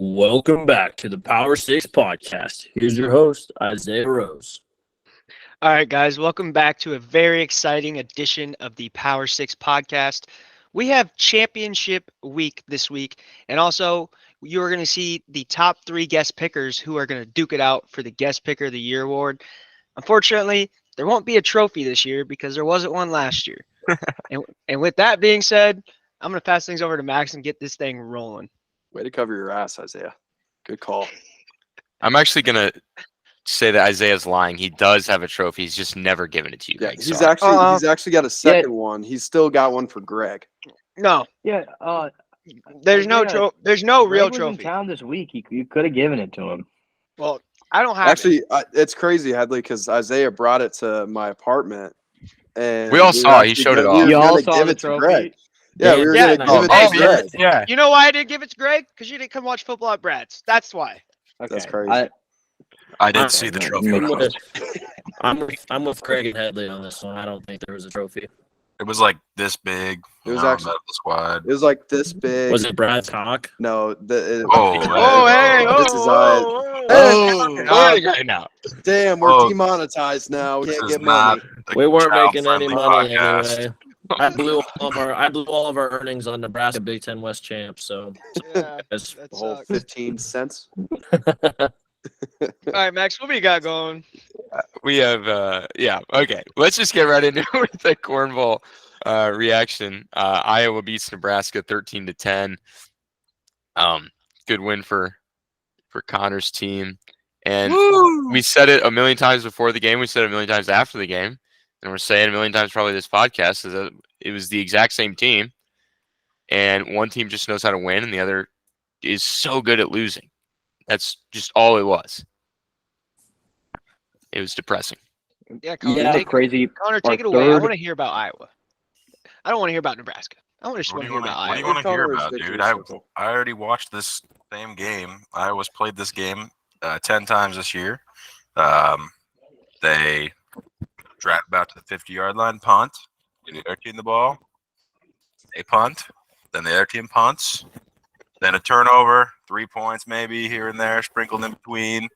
Welcome back to the Power Six Podcast. Here's your host, Isaiah Rose. All right, guys, welcome back to a very exciting edition of the Power Six Podcast. We have championship week this week, and also you're going to see the top three guest pickers who are going to duke it out for the Guest Picker of the Year award. Unfortunately, there won't be a trophy this year because there wasn't one last year. and with that being said, I'm going to pass things over to Max and get this thing rolling. Way to cover your ass, Isaiah. Good call. I'm actually going to say that Isaiah's lying. He does have a trophy. He's just never given it to you. Yeah, Greg, he's sorry. actually got a second one. He's still got one for Greg. No, Yeah, there's no real Greg was in trophy. town this week. You could have given it to him. Well, I don't have it. Actually, it's crazy, Headley, because Isaiah brought it to my apartment, and We all saw it. He showed it off. We You were all gonna saw give the it to trophy? Greg. Yeah, we were Yeah, gonna give it hey, to Greg. Yeah. You know why I didn't give it to Greg? Because you didn't come watch football at Brad's. That's why. Okay. That's crazy. I didn't see the trophy. I'm with Craig and Headley on this one. I don't think there was a trophy. It was like this big. It was on actually- the squad. It was like this big. Was it Brad's cock? No. Oh, hey, This is Right now. Damn, we're Oh. demonetized now. We This can't is get money. not a We weren't making any child-friendly money podcast. anyway. I blew all of our earnings on Nebraska Big Ten West champs. So Yeah, it's- that The whole sucks. 15 cents. All right, Max, what we got going? We have, okay. Let's just get right into it with the Cornville reaction. Iowa beats Nebraska 13-10. Good win for Connor's team. And we said it a million times before the game. We said it a million times after the game. And we're saying a million times probably this podcast is that it was the exact same team. And one team just knows how to win, and the other is so good at losing. That's just all it was. It was depressing. Yeah, Connor, Yeah, take, Crazy. Connor, our take it away. I third- want to hear about Iowa. I don't want to hear about Nebraska. I just What want do to you hear about want to Iowa. hear Connor's about, victory dude? I circle. already watched this same game. Iowa's played this game 10 times this year. They drive about to the 50-yard line, punt, give the other team the ball. They punt, then the other team punts, then a turnover, 3 points maybe here and there, sprinkled in between,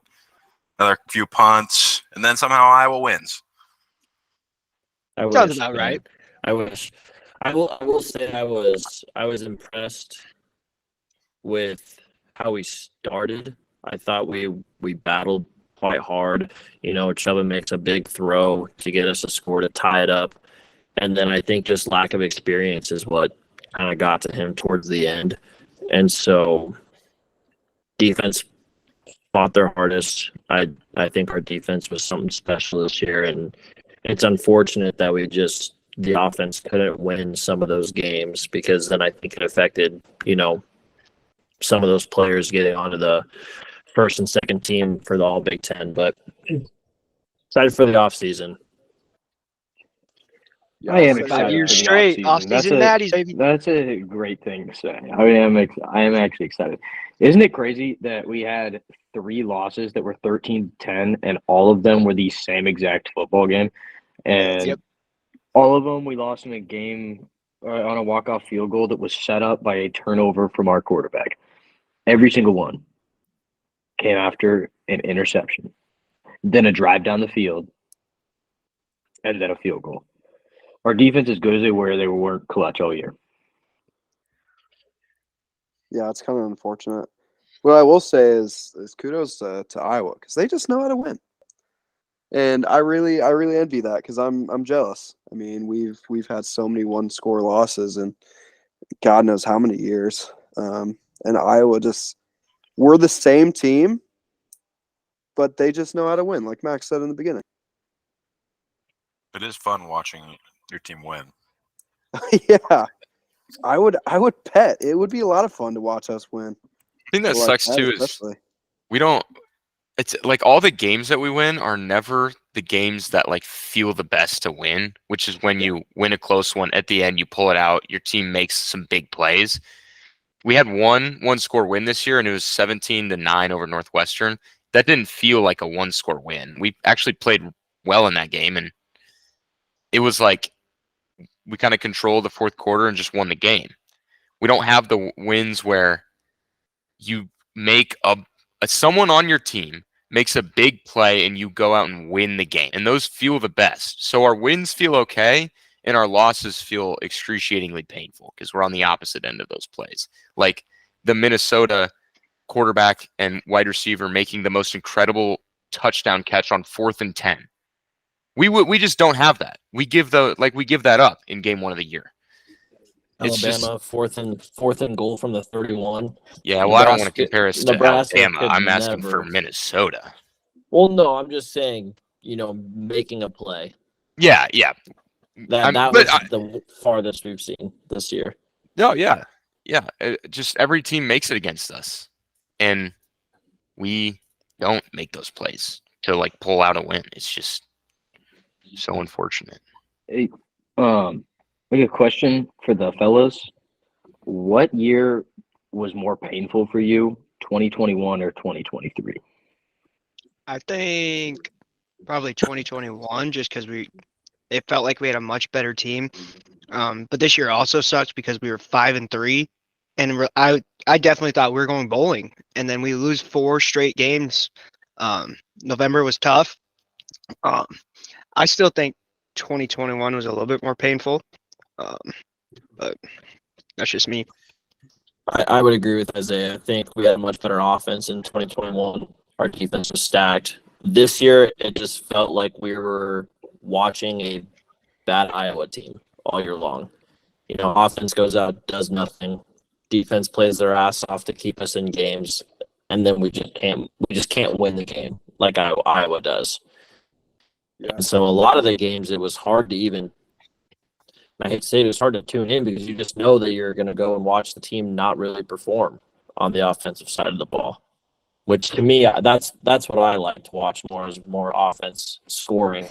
another few punts, and then somehow Iowa wins. I Sounds wish, about man. right. I wish. I will say I was impressed with how we started. I thought we battled quite hard. You know, Chuba makes a big throw to get us a score to tie it up. And then I think just lack of experience is what kind of got to him towards the end. And so defense fought their hardest. I think our defense was something special this year, and it's unfortunate that the offense couldn't win some of those games, because then I think it affected, some of those players getting onto the first and second team for the All Big Ten. But excited for the offseason. I am so- excited. 5 years for the straight. offseason. Offseason natties, baby. That's a great thing to say. I am actually excited. Isn't it crazy that we had 3 losses that were 13-10, and all of them were the same exact football game? And Yep. all of them we lost in a game on a walk-off field goal that was set up by a turnover from our quarterback. Every single one came after an interception, then a drive down the field, and then a field goal. Our defense, as good as they weren't clutch all year. Yeah, it's kind of unfortunate. What I will say is kudos to Iowa, because they just know how to win, and I really envy that, because I'm jealous. I mean, we've had so many 1-score losses, and God knows how many years. And Iowa we're the same team, but they just know how to win, like Max said in the beginning. It is fun watching your team win. Yeah, I would bet it would be a lot of fun to watch us win. I think that Like sucks that too is especially. we don't it's like all the games that we win are never the games that like feel the best to win, which is when you win a close one at the end, you pull it out, your team makes some big plays. We had one score win this year, and it was 17-9 over Northwestern. That didn't feel like a 1-score win. We actually played well in that game, and it was like we kind of controlled the fourth quarter and just won the game. We don't have the wins where you make someone on your team makes a big play and you go out and win the game. And those feel the best. So our wins feel okay and our losses feel excruciatingly painful because we're on the opposite end of those plays. Like the Minnesota quarterback and wide receiver making the most incredible touchdown catch on 4th and 10. We just don't have that. We give that up in game 1 of the year. It's Alabama, fourth and goal from the 31. Yeah, well, I don't want to Nebraska- compare us to Nebraska Alabama. could I'm asking never- for Minnesota. Well, no, I'm just saying, making a play. Yeah. That was the farthest we've seen this year. No, yeah. Just every team makes it against us, and we don't make those plays to pull out a win. It's just so unfortunate. Hey, a question for the fellas. What year was more painful for you, 2021 or 2023? I think probably 2021, just because it felt like we had a much better team. But this year also sucks because we were 5-3, and I definitely thought we were going bowling, and then we lose 4 straight games. November was tough. I still think 2021 was a little bit more painful, but that's just me. I would agree with Isaiah. I think we had a much better offense in 2021. Our defense was stacked. This year, it just felt like we were watching a bad Iowa team all year long. Offense goes out, does nothing. Defense plays their ass off to keep us in games, and then we just can't win the game like Iowa does. Yeah. And so a lot of the games, it was hard to even. I hate to say it was hard to tune in because you just know that you're going to go and watch the team not really perform on the offensive side of the ball, which to me, that's what I like to watch more, is more offense scoring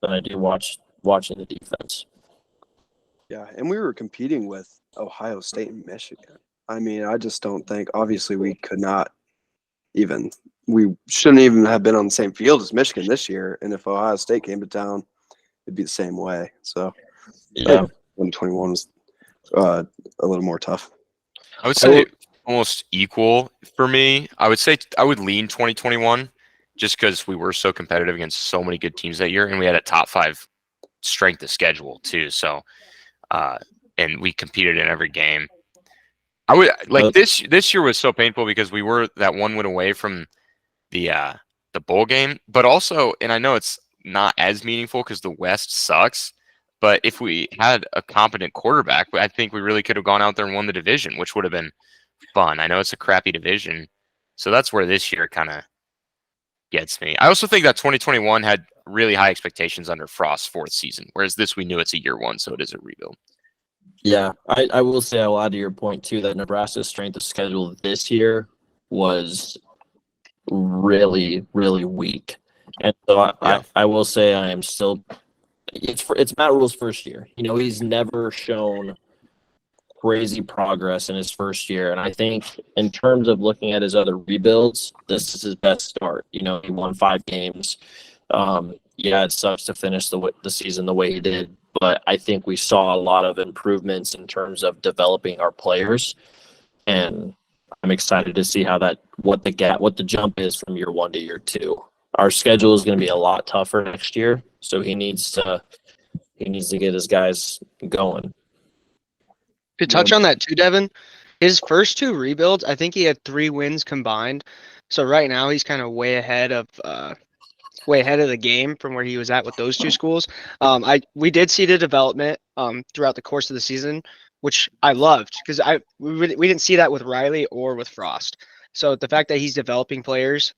than I do watching the defense. Yeah, and we were competing with Ohio State and Michigan. I mean, I just don't think, obviously we shouldn't even have been on the same field as Michigan this year. And if Ohio State came to town, it'd be the same way. So Yeah. 2021 was a little more tough. I would say almost equal for me. I would say I would lean 2021 just because we were so competitive against so many good teams that year, and we had a top 5 strength of schedule too. So, and we competed in every game. I would this year was so painful because we were that 1 win away from the bowl game, but also, and I know it's not as meaningful because the West sucks. But if we had a competent quarterback, I think we really could have gone out there and won the division, which would have been fun. I know it's a crappy division. So that's where this year kind of gets me. I also think that 2021 had really high expectations under Frost's 4th season, whereas this we knew it's a year 1, so it is a rebuild. Yeah, I will say, I'll add to your point, too, that Nebraska's strength of schedule this year was really, really weak. And so I will say I am still – it's Matt Rule's first year. He's never shown crazy progress in his first year. And I think in terms of looking at his other rebuilds, this is his best start. He won 5 games. It sucks to finish the season the way he did, but I think we saw a lot of improvements in terms of developing our players, and I'm excited to see what the jump is from year 1 to year 2. Our schedule is going to be a lot tougher next year, so he needs to get his guys going. To touch on that too, Devin, his first 2 rebuilds, I think he had 3 wins combined. So right now he's kind of way ahead of the game from where he was at with those 2 schools. We did see the development throughout the course of the season, which I loved because we didn't see that with Riley or with Frost. So the fact that he's developing players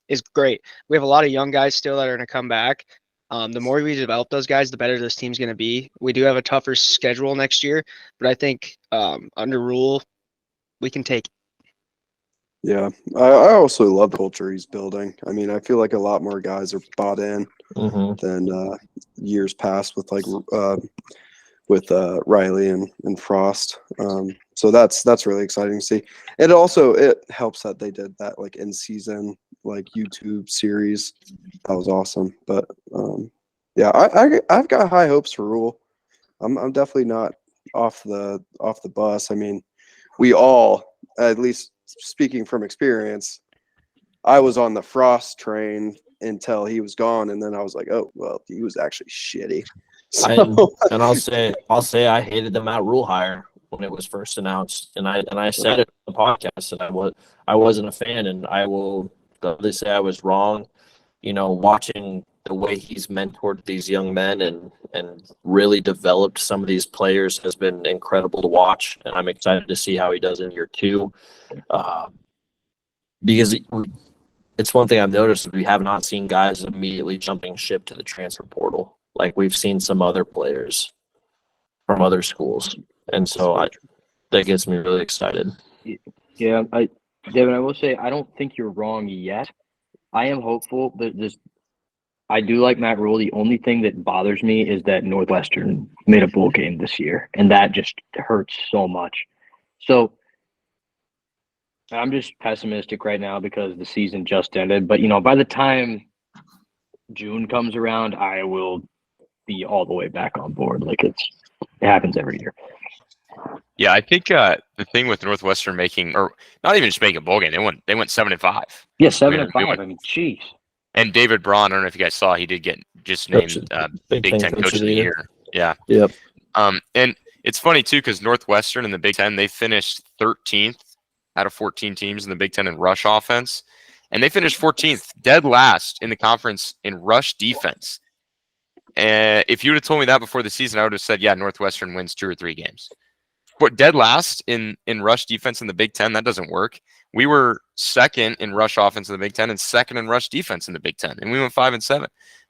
is great. We have a lot of young guys still that are going to come back. The more we develop those guys, the better this team's going to be. We do have a tougher schedule next year, but I think under Rule, we can take it. Yeah, I also love the culture he's building. I mean, I feel like a lot more guys are bought in than years past with Riley and Frost. So that's really exciting to see. It helps that they did that in season YouTube series. That was awesome. But I've got high hopes for Rule. I'm definitely not off the bus. I mean, we all, at least speaking from experience, I was on the Frost train until he was gone, and then I was like, oh well, he was actually shitty. So, And I'll say I hated the Matt Rule hire when it was first announced, and I said it on the podcast that I wasn't a fan, and I will gladly say I was wrong. You know, watching the way he's mentored these young men and really developed some of these players has been incredible to watch, and I'm excited to see how he does in year two. Because it's one thing I've noticed, we have not seen guys immediately jumping ship to the transfer portal like we've seen some other players from other schools, and so that gets me really excited. Yeah, Devin, I will say I don't think you're wrong yet. I am hopeful that I do like Matt Rule. The only thing that bothers me is that Northwestern made a bowl game this year, and that just hurts so much. So I'm just pessimistic right now because the season just ended. But, by the time June comes around, I will be all the way back on board. Like it happens every year. Yeah, I think the thing with Northwestern making, or not even just making a bowl game, they went 7-5. Yeah, 7-5. I mean, jeez. And David Braun, I don't know if you guys saw, he did get just named Big Ten Coach of the Year. Yeah. Yep. And it's funny too because Northwestern in the Big Ten, they finished 13th out of 14 teams in the Big Ten in rush offense, and they finished 14th, dead last in the conference in rush defense. And if you would have told me that before the season, I would have said, yeah, Northwestern wins 2 or 3 games. But dead last in rush defense in the Big Ten, that doesn't work. We were second in rush offense in the Big Ten and second in rush defense in the Big Ten, and we went 5-7.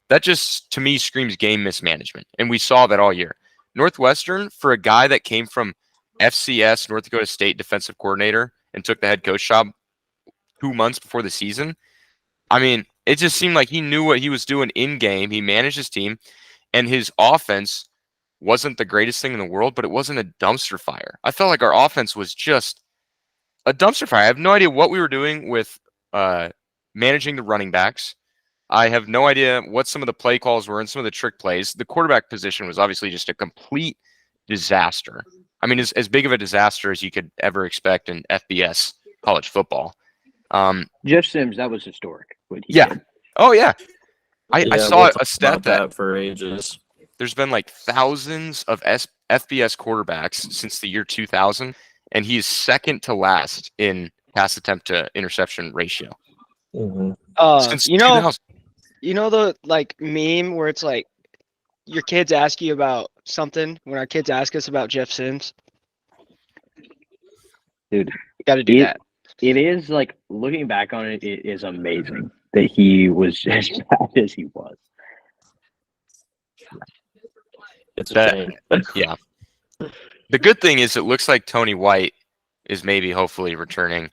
That just, to me, screams game mismanagement, and we saw that all year. Northwestern, for a guy that came from FCS, North Dakota State defensive coordinator, and took the head coach job 2 months before the season, I mean, it just seemed like he knew what he was doing in game. He managed his team, and his offense wasn't the greatest thing in the world, but it wasn't a dumpster fire. I felt like our offense was just a dumpster fire. I have no idea what we were doing with managing the running backs. I have no idea what some of the play calls were and some of the trick plays. The quarterback position was obviously just a complete disaster. I mean, as big of a disaster as you could ever expect in FBS college football. Jeff Sims, that was historic. Yeah. Did. Oh, yeah. I saw a stat that for ages. There's been like thousands of FBS quarterbacks since the year 2000, and he is second to last in pass attempt to interception ratio. Mm-hmm. Since you 2000. know the meme where it's like your kids ask you about something when our kids ask us about Jeff Sims? Dude, you got to do that. It is like looking back on it, it is amazing that he was as bad as he was. It's a shame. Yeah. The good thing is it looks like Tony White is maybe hopefully returning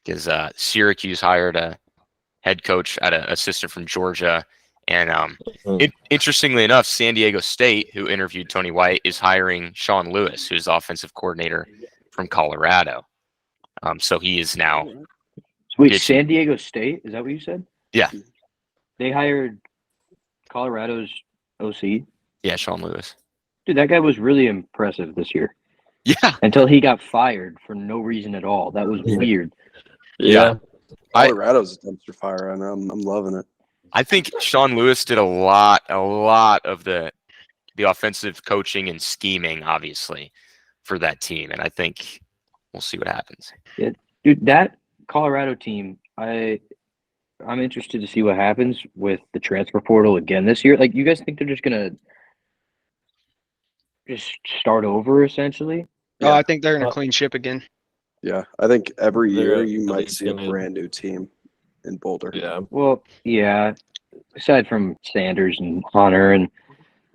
because Syracuse hired a head coach at an assistant from Georgia. And interestingly enough, San Diego State, who interviewed Tony White, is hiring Sean Lewis, who's offensive coordinator from Colorado. So he is now. Wait, San Diego State? Is that what you said? Yeah. They hired Colorado's OC? Yeah, Sean Lewis. Dude, that guy was really impressive this year. Yeah. Until he got fired for no reason at all. That was weird. Yeah. Colorado's a dumpster fire, and I'm loving it. I think Sean Lewis did a lot of the offensive coaching and scheming, obviously, for that team. And I think we'll see what happens. Yeah, dude, that Colorado team, I'm interested to see what happens with the transfer portal again this year. Like, you guys think they're just gonna just start over essentially? Oh, I think they're gonna clean ship again. Yeah, I think every year you at might least see a gonna- brand new team in Boulder. Yeah. Well, yeah. Aside from Sanders and Hunter and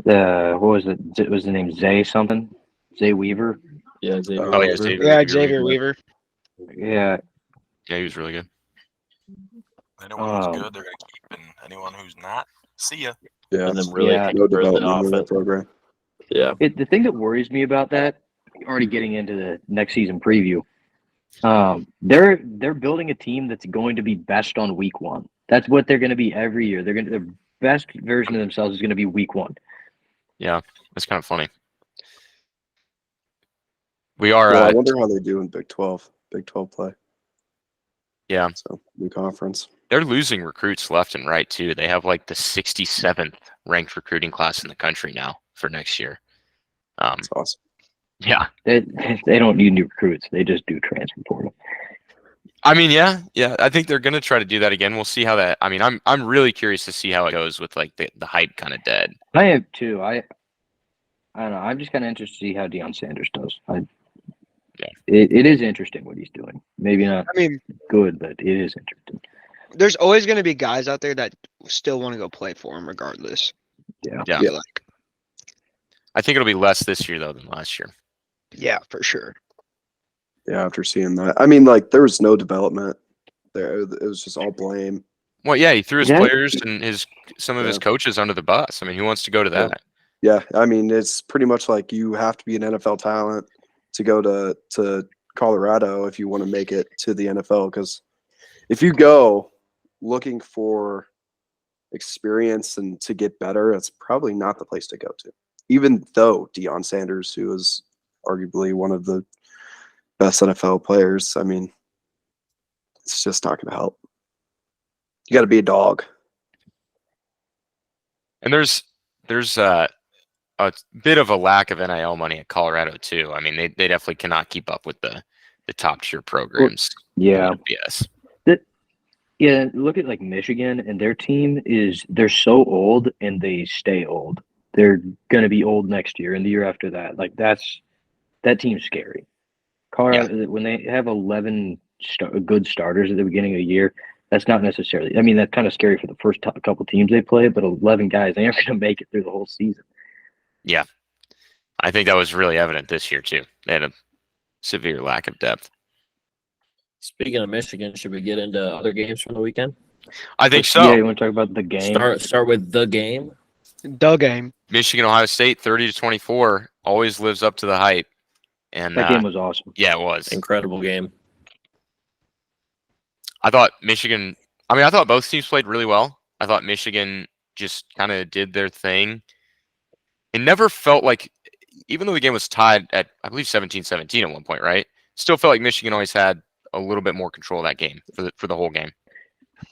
what was it? Was the name Zay something? Zay Weaver? Yeah. Xavier Oh, yeah, Weaver. Xavier Yeah, Weaver. Xavier Weaver. Yeah. Yeah, he was really good. Anyone who's good, they're going to keep, and anyone who's not, see ya. Yeah, And then really Yeah. no convert the development in that offense. program. Yeah. The thing that worries me about that, already getting into the next season preview, they're building a team that's going to be best on week 1. That's what they're going to be every year. The best version of themselves is going to be week 1. Yeah, that's kind of funny. We are. Well, I wonder how they do in Big 12 play. Yeah. So new conference. They're losing recruits left and right too. They have like the 67th ranked recruiting class in the country now for next year. That's awesome. Yeah. They don't need new recruits. They just do transfer portal. I mean, yeah. I think they're gonna try to do that again. We'll see how that. I mean, I'm really curious to see how it goes with like the hype kind of dead. I am too. I don't know. I'm just kind of interested to see how Deion Sanders does. It is interesting what he's doing. Maybe not I mean, good, but it is interesting. there's always going to be guys out there that still want to go play for him regardless. Yeah. Yeah. I feel like. I think it'll be less this year though than last year. Yeah, for sure. Yeah, after seeing that, I mean, like there was no development there. It was just all blame. Well, yeah, he threw his Yeah. players and some of his Yeah. coaches under the bus. I mean, who wants to go to Yeah. that? Yeah, I mean, it's pretty much like you have to be an NFL talent to go to Colorado if you want to make it to the NFL. Because if you go looking for experience and to get better, it's probably not the place to go to. Even though Deion Sanders, who is arguably one of the best NFL players, I mean, it's just not going to help. You got to be a dog. And there's a bit of a lack of NIL money at Colorado too. I mean, they definitely cannot keep up with the top tier programs. Yeah. Yes. Yeah, look at like Michigan and their team they're so old and they stay old. They're gonna be old next year and the year after that. Like that team's scary. Colorado, when they have 11 good starters at the beginning of the year, that's not necessarily. I mean, that's kind of scary for the first couple teams they play, but 11 guys, they aren't gonna make it through the whole season. Yeah, I think that was really evident this year too. They had a severe lack of depth. Speaking of Michigan, should we get into other games from the weekend? I think so. Yeah, you want to talk about the game? Start with the game. The game. Michigan, Ohio State, 30-24, always lives up to the hype. And That game was awesome. Yeah, it was Incredible game. I thought Michigan. I mean, I thought both teams played really well. I thought Michigan just kind of did their thing. It never felt like, even though the game was tied at, I believe, 17-17 at one point, right? Still felt like Michigan always had a little bit more control of that game for the whole game.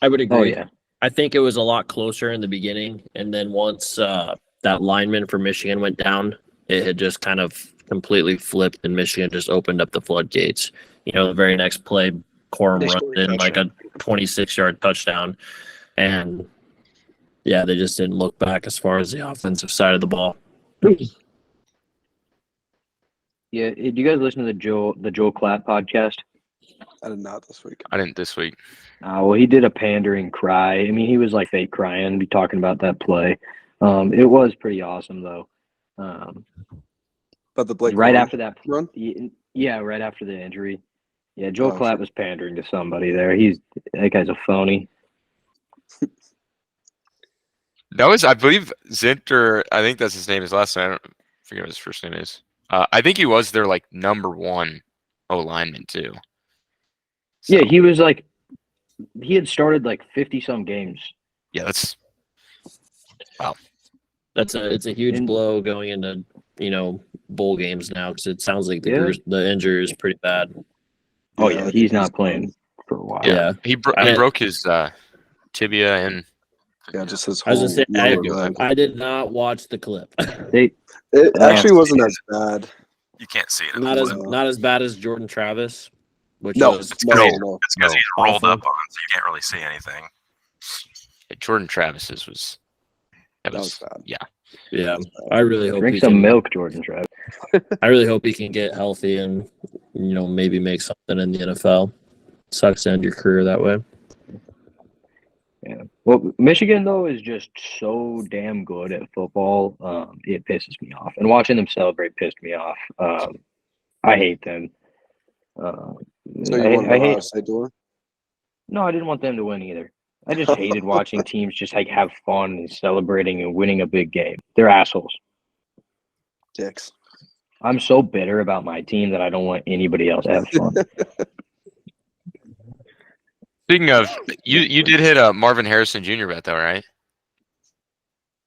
I would agree. Oh yeah. I think it was a lot closer in the beginning, and then once that lineman for Michigan went down, it had just kind of completely flipped, and Michigan just opened up the floodgates. You know, the very next play, Corum They runs scored a in like a 26-yard touchdown, and yeah, they just didn't look back as far as the offensive side of the ball. Yeah. Did you guys listen to the Joel Klatt podcast? I did not this week. I didn't this week. Well, he did a pandering cry. I mean, he was like fake crying, be talking about that play. It was pretty awesome though. But the Blake Right Corum after that run? Yeah, right after the injury. Yeah, Joel Oh, Klatt shit. was pandering to somebody there. That guy's a phony. That was, I believe, Zinter. I think that's his name. His last name, I don't forget what his first name is. I think he was their like number one O lineman too. So, Yeah, he was like, he had started like 50-some games. yeah, that's It's a huge And- blow going into bowl games now, because it sounds like Yeah. the injury is pretty bad. Oh Yeah, I yeah, think he's he's not done. playing for a while. Yeah. he I- broke his tibia and Yeah, just his I was whole gonna say, lower leg. I did not watch the clip. It actually wasn't as bad. You can't see it. not as No. not as bad as Jordan Travis, which No, was no, crazy. no. It's because No, he's rolled awful. up on, so you can't really see anything. Jordan Travis's was. That That was was bad. yeah. Yeah. I really hope Drink he some can, milk, Jordan Travis. I really hope he can get healthy and maybe make something in the NFL. Sucks to end your career that way. Yeah. Well, Michigan though is just so damn good at football. It pisses me off, and watching them celebrate pissed me off. I hate them. So you I want Ohio hate. State to win? No, I didn't want them to win either. I just hated watching teams just like have fun and celebrating and winning a big game. They're assholes. Dicks. I'm so bitter about my team that I don't want anybody else to have fun. Speaking of, you did hit a Marvin Harrison Jr. bet though, right?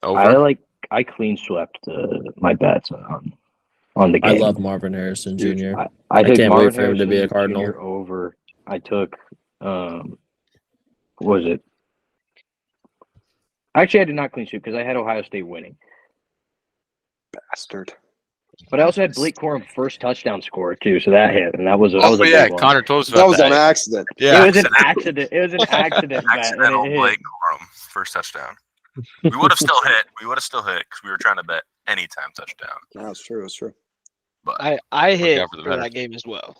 Over. I clean swept my bets on the I game. love Marvin Harrison Jr. I took can't Marvin wait for him to be a Harrison Cardinal. Jr. over. I took Was it? Actually, I did not clean sweep because I had Ohio State winning. Bastard. But I also had Blake Corum first touchdown score too, so that hit, and that was a Oh big yeah, one. Connor told us That about was that. on accident. Yeah, It was an accident. It was an accident. bet, and Accidental it hit. Blake Corum, first touchdown. We would have still hit. We would have still hit because we were trying to bet anytime touchdown. That's true. That's true. But I hit out for the for better. that game as well.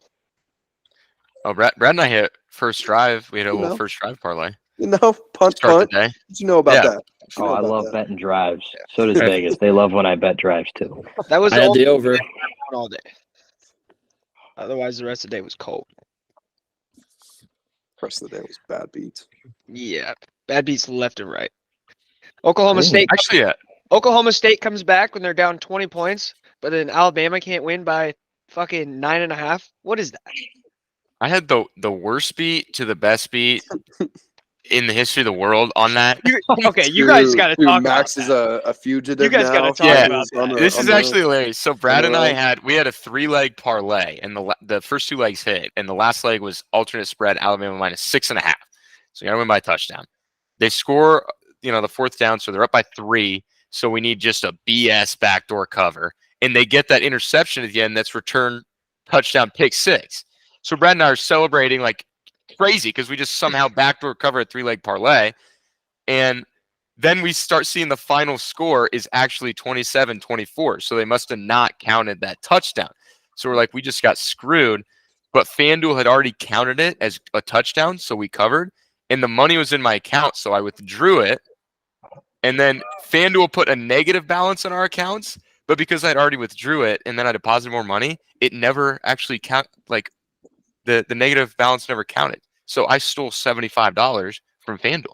Oh, Brad and I hit first drive. We had a little No. first drive parlay. You know, punt. Start the day. What you know about Yeah. that? What you Oh, know I about love that? betting drives. So does Vegas. They love when I bet drives too. That was I had only the over. all day. Otherwise, the rest of the day was cold. Rest of the day was bad beats. Yeah, bad beats left and right. Oklahoma Ooh. State. Actually, yeah. Oklahoma State comes back when they're down 20 points, but then Alabama can't win by fucking 9.5. What is that? I had the worst beat to the best beat in the history of the world on that. Okay, you guys got to talk Max about is that. a fugitive. You guys now. gotta talk Yeah. about that. This is actually hilarious. So Brad and I road. had a 3-leg parlay, and the first 2 legs hit, and the last leg was alternate spread Alabama minus 6.5. So you gotta win by a touchdown. They score, the fourth down, so they're up by 3. So we need just a BS backdoor cover, and they get that interception at the end. That's return touchdown pick 6. So Brad and I are celebrating like crazy because we just somehow backdoor cover a 3-leg parlay, and then we start seeing the final score is actually 27-24. So they must have not counted that touchdown. So we're like, we just got screwed. But FanDuel had already counted it as a touchdown, so we covered. And the money was in my account, so I withdrew it. And then FanDuel put a negative balance on our accounts. But because I'd already withdrew it and then I deposited more money, it never actually the negative balance never counted. So I stole $75 from FanDuel.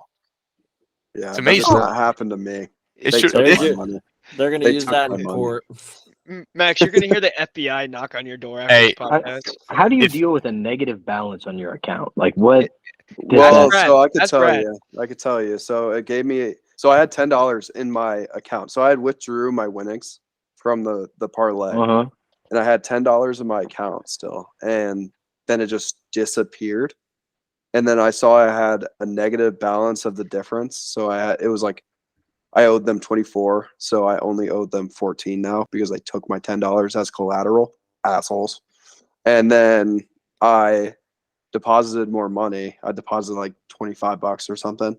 Yeah, It's that amazing. does not happen to me. It They should. took it- my money. They're going to They use took that my in money. court. Max, you're gonna hear the FBI knock on your door after Hey. this podcast. How do you If- deal with a negative balance on your account? Like what? Well, Brad. so I could That's tell Brad. you. I could tell you. So it gave me. So I had $10 in my account. So I had withdrew my winnings from the parlay, Uh-huh. and I had $10 in my account still, and then it just disappeared. And then I saw I had a negative balance of the difference. So it was like I owed them 24, so I only owed them 14 now because they took my $10 as collateral, assholes. And then I deposited more money. I deposited like $25 or something,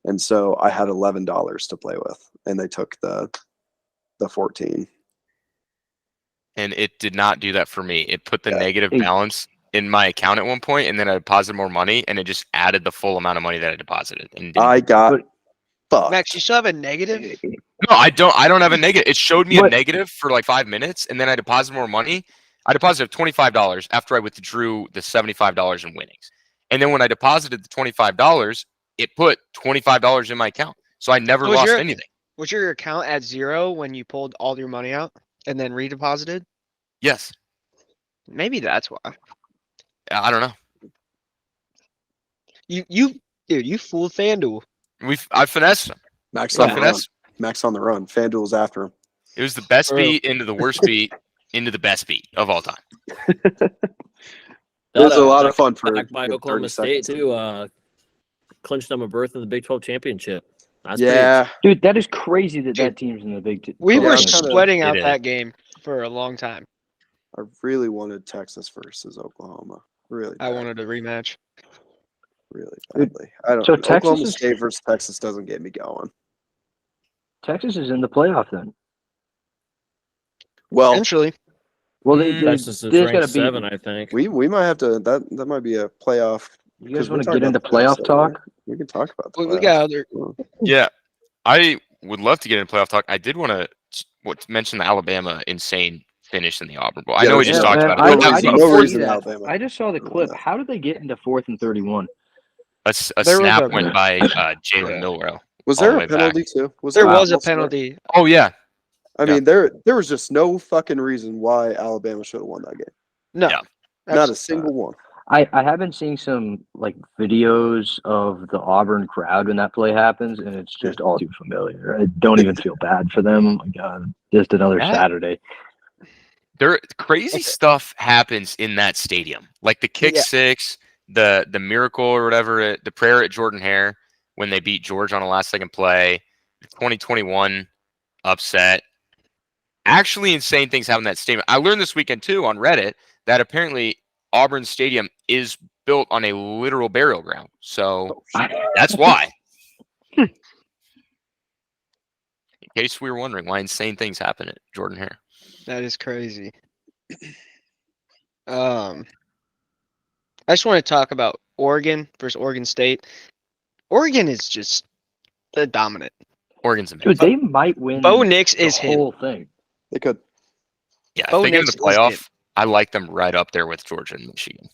and so I had $11 to play with, and they took the 14. And it did not do that for me. It put the Yeah. negative balance in my account at one point, and then I deposited more money, and it just added the full amount of money that I deposited. And I got fucked. Max, you still have a negative? no, I don't have a negative. It showed me a What? negative for like 5 minutes, and then I deposited more money. I deposited $25 after I withdrew the $75 in winnings. And then when I deposited the $25, it put $25 in my account. So I never Was lost your- anything. Was your account at 0 when you pulled all your money out and then redeposited? Yes. Maybe that's why. I don't know. You fooled FanDuel. I finessed them. Max I on the run. finessed. Max on the run. FanDuel's after him. It was the best True. beat into the worst beat into the best beat of all time. It was a lot of fun for Back by good Oklahoma 30 State seconds. too. Clinched them a berth in the Big 12 championship. That's Yeah, Dude, that is crazy that team's in the Big We Yeah, were I'm kinda- sweating out It is. that game for a long time. I really wanted Texas versus Oklahoma. Really, I bad. wanted a rematch. really Dude, badly. I don't. so Oklahoma Texas is- State versus Texas doesn't get me going. Texas is in the playoff then. Well, Eventually. Well, Texas is they just ranked gotta beat. 7, I think. we might have to. That might be a playoff. You 'cause guys we're want to talking get into about the playoffs, playoff talk? right? We can talk about the We playoffs. got other. Yeah, I would love to get into playoff talk. I did want to mention the Alabama insane finish in the Auburn Bowl. I Yeah, know we yeah, just talked man, about I it. No but reason- didn't no see reason that. Alabama. I just saw the clip. How did they get into 4th and 31? a There was snap a- went by Jalen Yeah. Milrow. Was all there the a way back. penalty too? There was a multiple there? penalty. Oh yeah, I Yeah. mean, there was just no fucking reason why Alabama should have won that game. No. Yeah. Not a Absolutely single one. I have been seeing some like videos of the Auburn crowd when that play happens, and it's just all too familiar. I don't even feel bad for them. Oh my God, just another That- Saturday. there crazy stuff happens in that stadium, like the kick Yeah. six, the miracle or whatever, the prayer at Jordan Hare when they beat Georgia on a last-second play, the 2021 upset. Actually, insane things happen in that stadium. I learned this weekend too on Reddit that apparently Auburn Stadium is built on a literal burial ground. So that's why. In case we were wondering why insane things happen at Jordan Hare. That is crazy. I just want to talk about Oregon versus Oregon State. Oregon is just dominant. Oregon's amazing. Dude, they might win. Bo Nix the is him. whole thing. They could. Yeah, if Bo they get in the Nix is playoff, it. I like them right up there with Georgia and Michigan.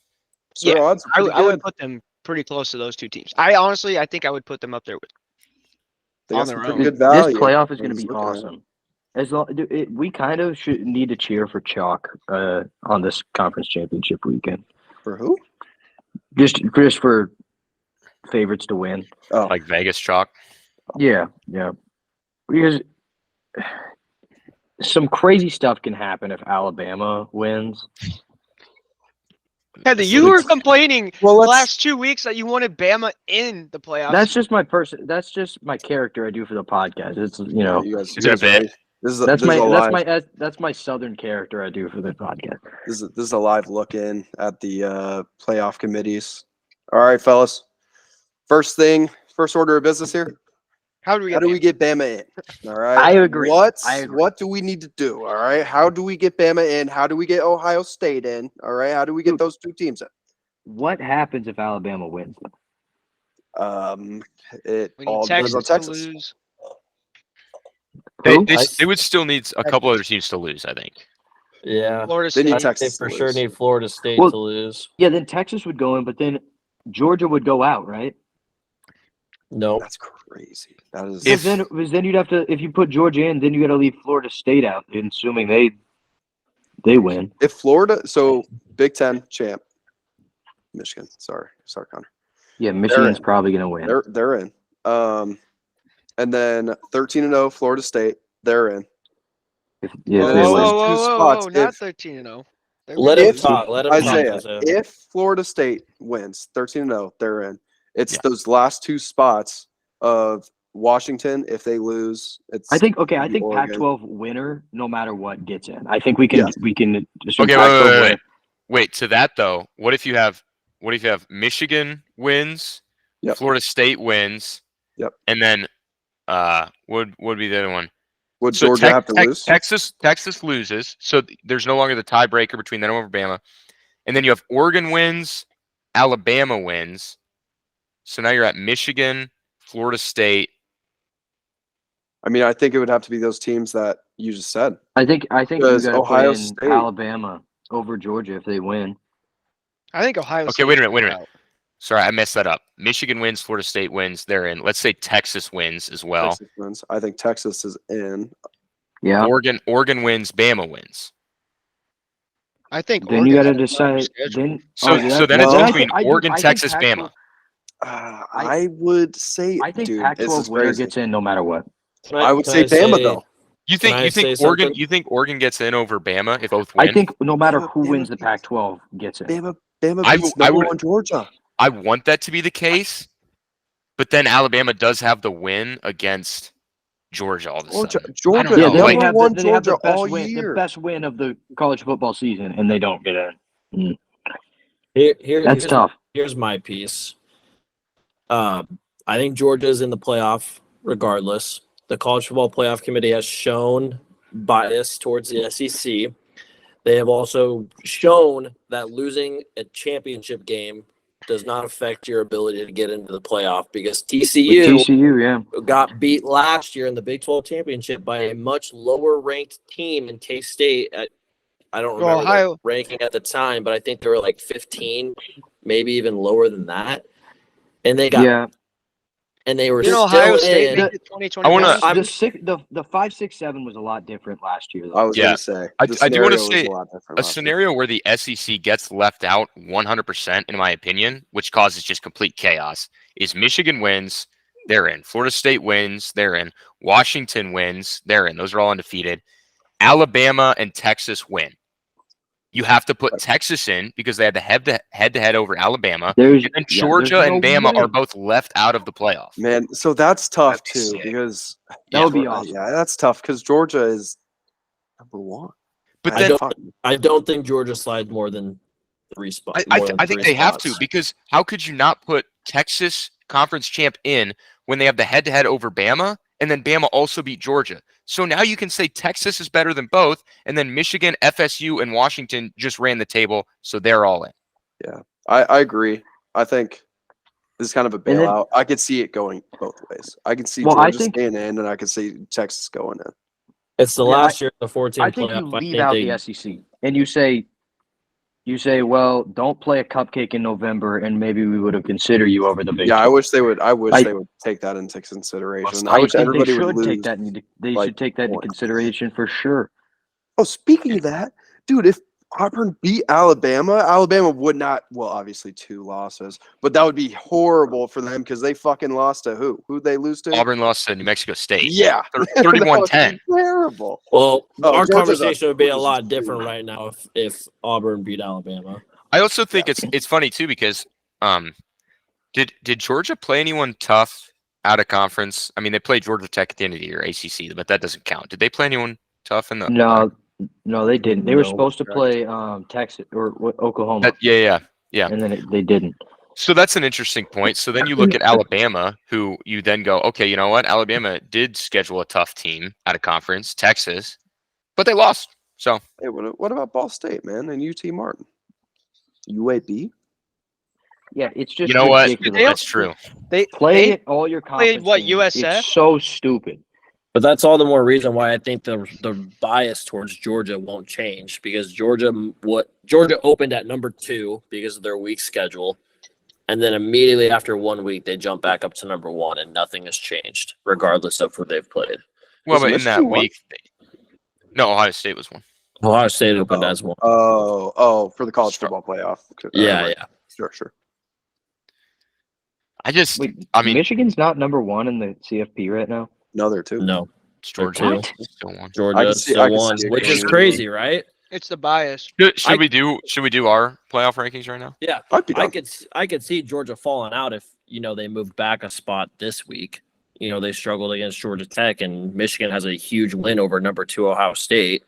So their odds are pretty I would good. put them pretty close to those two teams. I think I would put them up there with. They got on some their pretty own. good value. This playoff is I going to was be looking at it. awesome. As long, we kind of should need to cheer for chalk on this conference championship weekend. For who? Just for favorites to win. Oh, Like Vegas chalk. Yeah. Because some crazy stuff can happen if Alabama wins. Heather, you were complaining well, the let's. last 2 weeks that you wanted Bama in the playoffs. That's just my person. That's just my character I do for the podcast. It's You guys, Is it a bit? ready? that's my southern character I do for the podcast. This is a live look in at the playoff committees. All right, fellas. First order of business here. How do we How get do we get Bama in? All right. I agree. What I agree. What do we need to do? All right. How do we get Bama in? How do we get Ohio State in? All right. How do we get those two teams in? What happens if Alabama wins? It we all need depends Texas on to Texas. lose? Who? They would still need a couple other teams to lose, I think. Yeah. Florida They need State. Texas. They for to sure lose. need Florida State Well- to lose. Yeah, then Texas would go in, but then Georgia would go out, right? Nope. That's crazy. That is. Because then you'd have to, if you put Georgia in, then you got to leave Florida State out, assuming they win. If Florida, so Big Ten champ, Michigan. Sorry, Connor. Yeah, Michigan's probably going to win. They're in. And then 13-0 Florida State. They're in. If Whoa, they whoa, win. whoa. two spots. Not If- 13-0. Let him If- talk. Let him Isaiah, talk. Isaiah. if Florida State wins 13-0, they're in. It's Yeah. those last two spots of Washington. If they lose, it's. I think Oregon. Pac-12 winner, no matter what, gets in. I think we can Yes. assume Okay, Pac-12 wait. winner. Wait, to that though, what if you have Michigan wins, Yep. Florida State wins, Yep. and then would be the other one? Would So Georgia have to lose? Texas loses, so there's no longer the tiebreaker between them and Alabama, and then you have Oregon wins, Alabama wins, so now you're at Michigan, Florida State. I mean, I think it would have to be those teams that you just said. I think you Because got to Ohio put in State- Alabama over Georgia if they win. I think Ohio Okay, State. wait a minute. Sorry, I messed that up. Michigan wins, Florida State wins, they're in. Let's say Texas wins as well. Texas wins. I think Texas is in. Yeah. Oregon wins, Bama wins. I think Then you got to Oregon has a tougher decide. schedule. Then So then it's I between think- Oregon, I think Texas, Pac-12 Bama. I would say. I think dude, Pac-12 this is winner crazy. gets in no matter what. I would say Bama though. You Can I think say Oregon? something? You think Oregon gets in over Bama if both win? I think no matter who Bama wins the beats- Pac-12 gets in. Bama I beats w- I number would- one Georgia. I want that to be the case, but then Alabama does have the win against Georgia all of a Georgia, sudden. Georgia, know. Yeah, they Like- number have one the, they have Georgia the best all win, year. the best win of the college football season, and they don't get in. That's Here's, tough. Here's my piece. I think Georgia's in the playoff regardless. The College Football Playoff Committee has shown bias towards the SEC. They have also shown that losing a championship game does not affect your ability to get into the playoff because With TCU TCU, yeah. got beat last year in the Big 12 championship by a much lower ranked team in K-State. I don't remember Ohio. the ranking at the time, but I think they were like 15, maybe even lower than that. And they got Yeah. and they were You know, still Ohio State in. made it 2020. I wanna- The 5-6-7 was a lot different last year, I though. was Yeah. going to say. I the do wanna scenario was say a lot different A last year. scenario where the SEC gets left out 100%, in my opinion, which causes just complete chaos, is Michigan wins, they're in. Florida State wins, they're in. Washington wins, they're in. Those are all undefeated. Alabama and Texas win. You have to put Texas in because they had the head-to-head over Alabama. There's And then yeah, Georgia there's and no Bama way. are both left out of the playoff. Man, so that's tough That'd be too sick. because That would be Georgia- awesome. Yeah, that's tough because Georgia is number 1. But I then don't- fuck- I don't think Georgia slides more than 3 spots. I think they have to, because how could you not put Texas conference champ in when they have the head-to-head over Bama, and then Bama also beat Georgia? So now you can say Texas is better than both, and then Michigan, FSU, and Washington just ran the table, so they're all in. I agree. I think this is kind of a And then- bailout. I could see it going both ways. I can see Well, I Georgia think- staying in, and I can see Texas going in. It's the Yeah, last year of the 14 I think you playoff. leave out the SEC and you say, well, don't play a cupcake in November, and maybe we would have considered you over the Big Yeah, I 12. wish they would. I wish I- they would take that into consideration. I I wish think everybody they would should lose. take that. They like, should take that into points. consideration for sure. Oh, speaking of that, dude, if Auburn beat Alabama, Alabama would not. Well, obviously 2 losses, but that would be horrible for them because they fucking lost to who? Who'd they lose to? Auburn lost to New Mexico State. Yeah, that would be 31-10. Terrible. Well, Oh, our Georgia's conversation would be a Georgia's lot a different two. right now if Auburn beat Alabama. I also think it's funny too because did Georgia play anyone tough out of conference? I mean, they played Georgia Tech at the end of the year, ACC, but that doesn't count. Did they play anyone tough in the? No, they didn't. They were No, supposed to correct. play Texas or Oklahoma, Yeah. and then they didn't. So that's an interesting point. So then you look at Alabama, who you then go, okay, you know what? Alabama did schedule a tough team out of conference, Texas, but they lost. So Hey, what about Ball State, man, and UT Martin? UAB? Yeah, it's just you know what? ridiculous. That's true. They Playing they it all your played conference what, games, USF? It's so stupid. But that's all the more reason why I think the bias towards Georgia won't change because Georgia opened at number 2 because of their weak schedule, and then immediately after 1 week they jump back up to number 1, and nothing has changed regardless of who they've played. Well, Was but in that Michigan one? week, no, Ohio State was one. Ohio State opened as 1. Oh, for the college football playoff. Yeah, Right. yeah. Sure. Wait, I mean, Michigan's not number 1 in the CFP right now. No, they're 2. No, it's they're Georgia. two. Still one. I Georgia can see- I still can won, see it which going is in. crazy, right? It's the bias. Should we do our playoff rankings right now? Yeah, I'd be down. I could see Georgia falling out if they moved back a spot this week. They struggled against Georgia Tech, and Michigan has a huge win over number 2 Ohio State.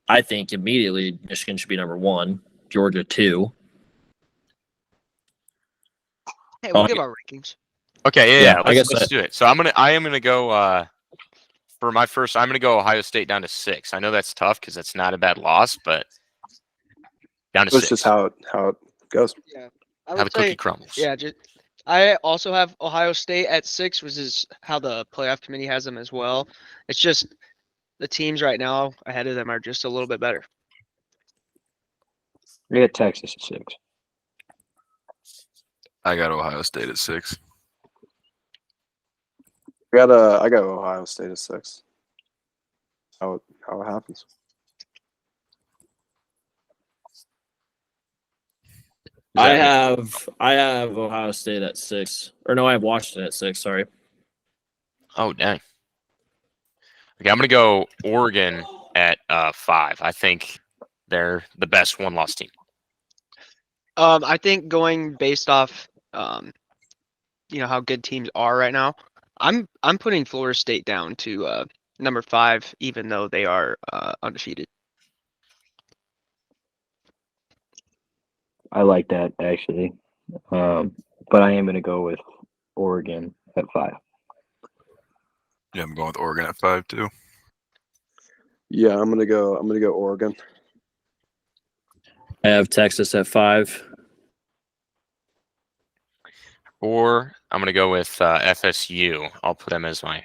I think immediately Michigan should be number 1, Georgia 2. Hey, we'll Oh, give our rankings. Okay, Yeah, yeah. I guess Let's do it. So I am gonna go for my first. I'm gonna go Ohio State down to 6. I know that's tough because that's not a bad loss, but down to That's 6. just how it goes. I How would the cookie say, crumbles. yeah. I also have Ohio State at 6, which is how the playoff committee has them as well. It's just the teams right now ahead of them are just a little bit better. We got Texas at 6. I got Ohio State at 6. I got Ohio State at 6. How it happens. I have Ohio State at 6, or no, I have Washington at 6. Sorry. Oh dang. Okay, I'm gonna go Oregon at 5. I think they're the best one-loss team. I think going based off, how good teams are right now, I'm putting Florida State down to number 5, even though they are undefeated. I like that actually, but I am going to go with Oregon at 5. Yeah, I'm going with Oregon at 5 too. Yeah, I'm gonna go Oregon. I have Texas at 5. Or I'm gonna go with FSU. I'll put them as my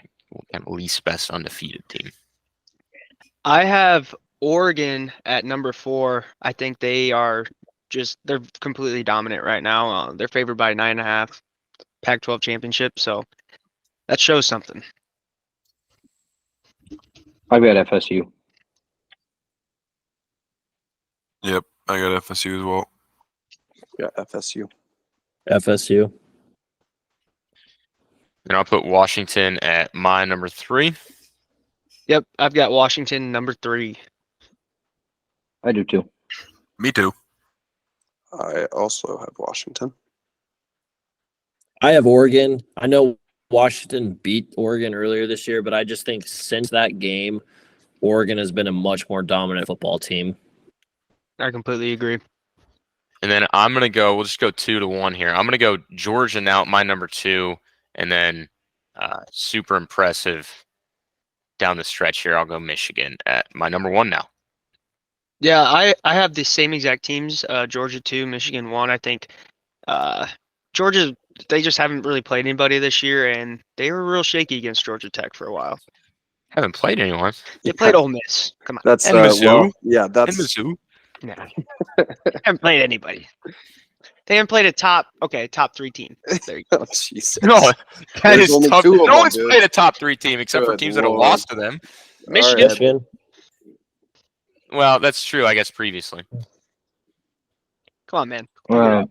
kind of least best undefeated team. I have Oregon at number 4. I think they're completely dominant right now. They're favored by 9.5, Pac-12 championship, so that shows something. I got FSU. Yep, I got FSU as well. Yeah, FSU. FSU. And I'll put Washington at my number 3. Yep, I've got Washington number 3. I do too. Me too. I also have Washington. I have Oregon. I know Washington beat Oregon earlier this year, but I just think since that game, Oregon has been a much more dominant football team. I completely agree. And then I'm going to go, we'll just go 2-1 here. I'm going to go Georgia now at my number 2, and then super impressive down the stretch here. I'll go Michigan at my number 1 now. Yeah, I have the same exact teams. Georgia 2, Michigan 1. I think Georgia, they just haven't really played anybody this year, and they were real shaky against Georgia Tech for a while. Haven't played anyone. They played Ole Miss. Come on. That's And Mizzou. well, yeah, And that's Mizzou. No. Haven't played anybody. They haven't played a top 3 team. There you go. oh Jesus. No, that There's is only tough. 2 of No them, one's dude. played a top 3 team except for Good teams that have Lord. lost to them. Michigan. All right. Michigan. Well, that's true, I guess, previously. Come on, man. Figure it out.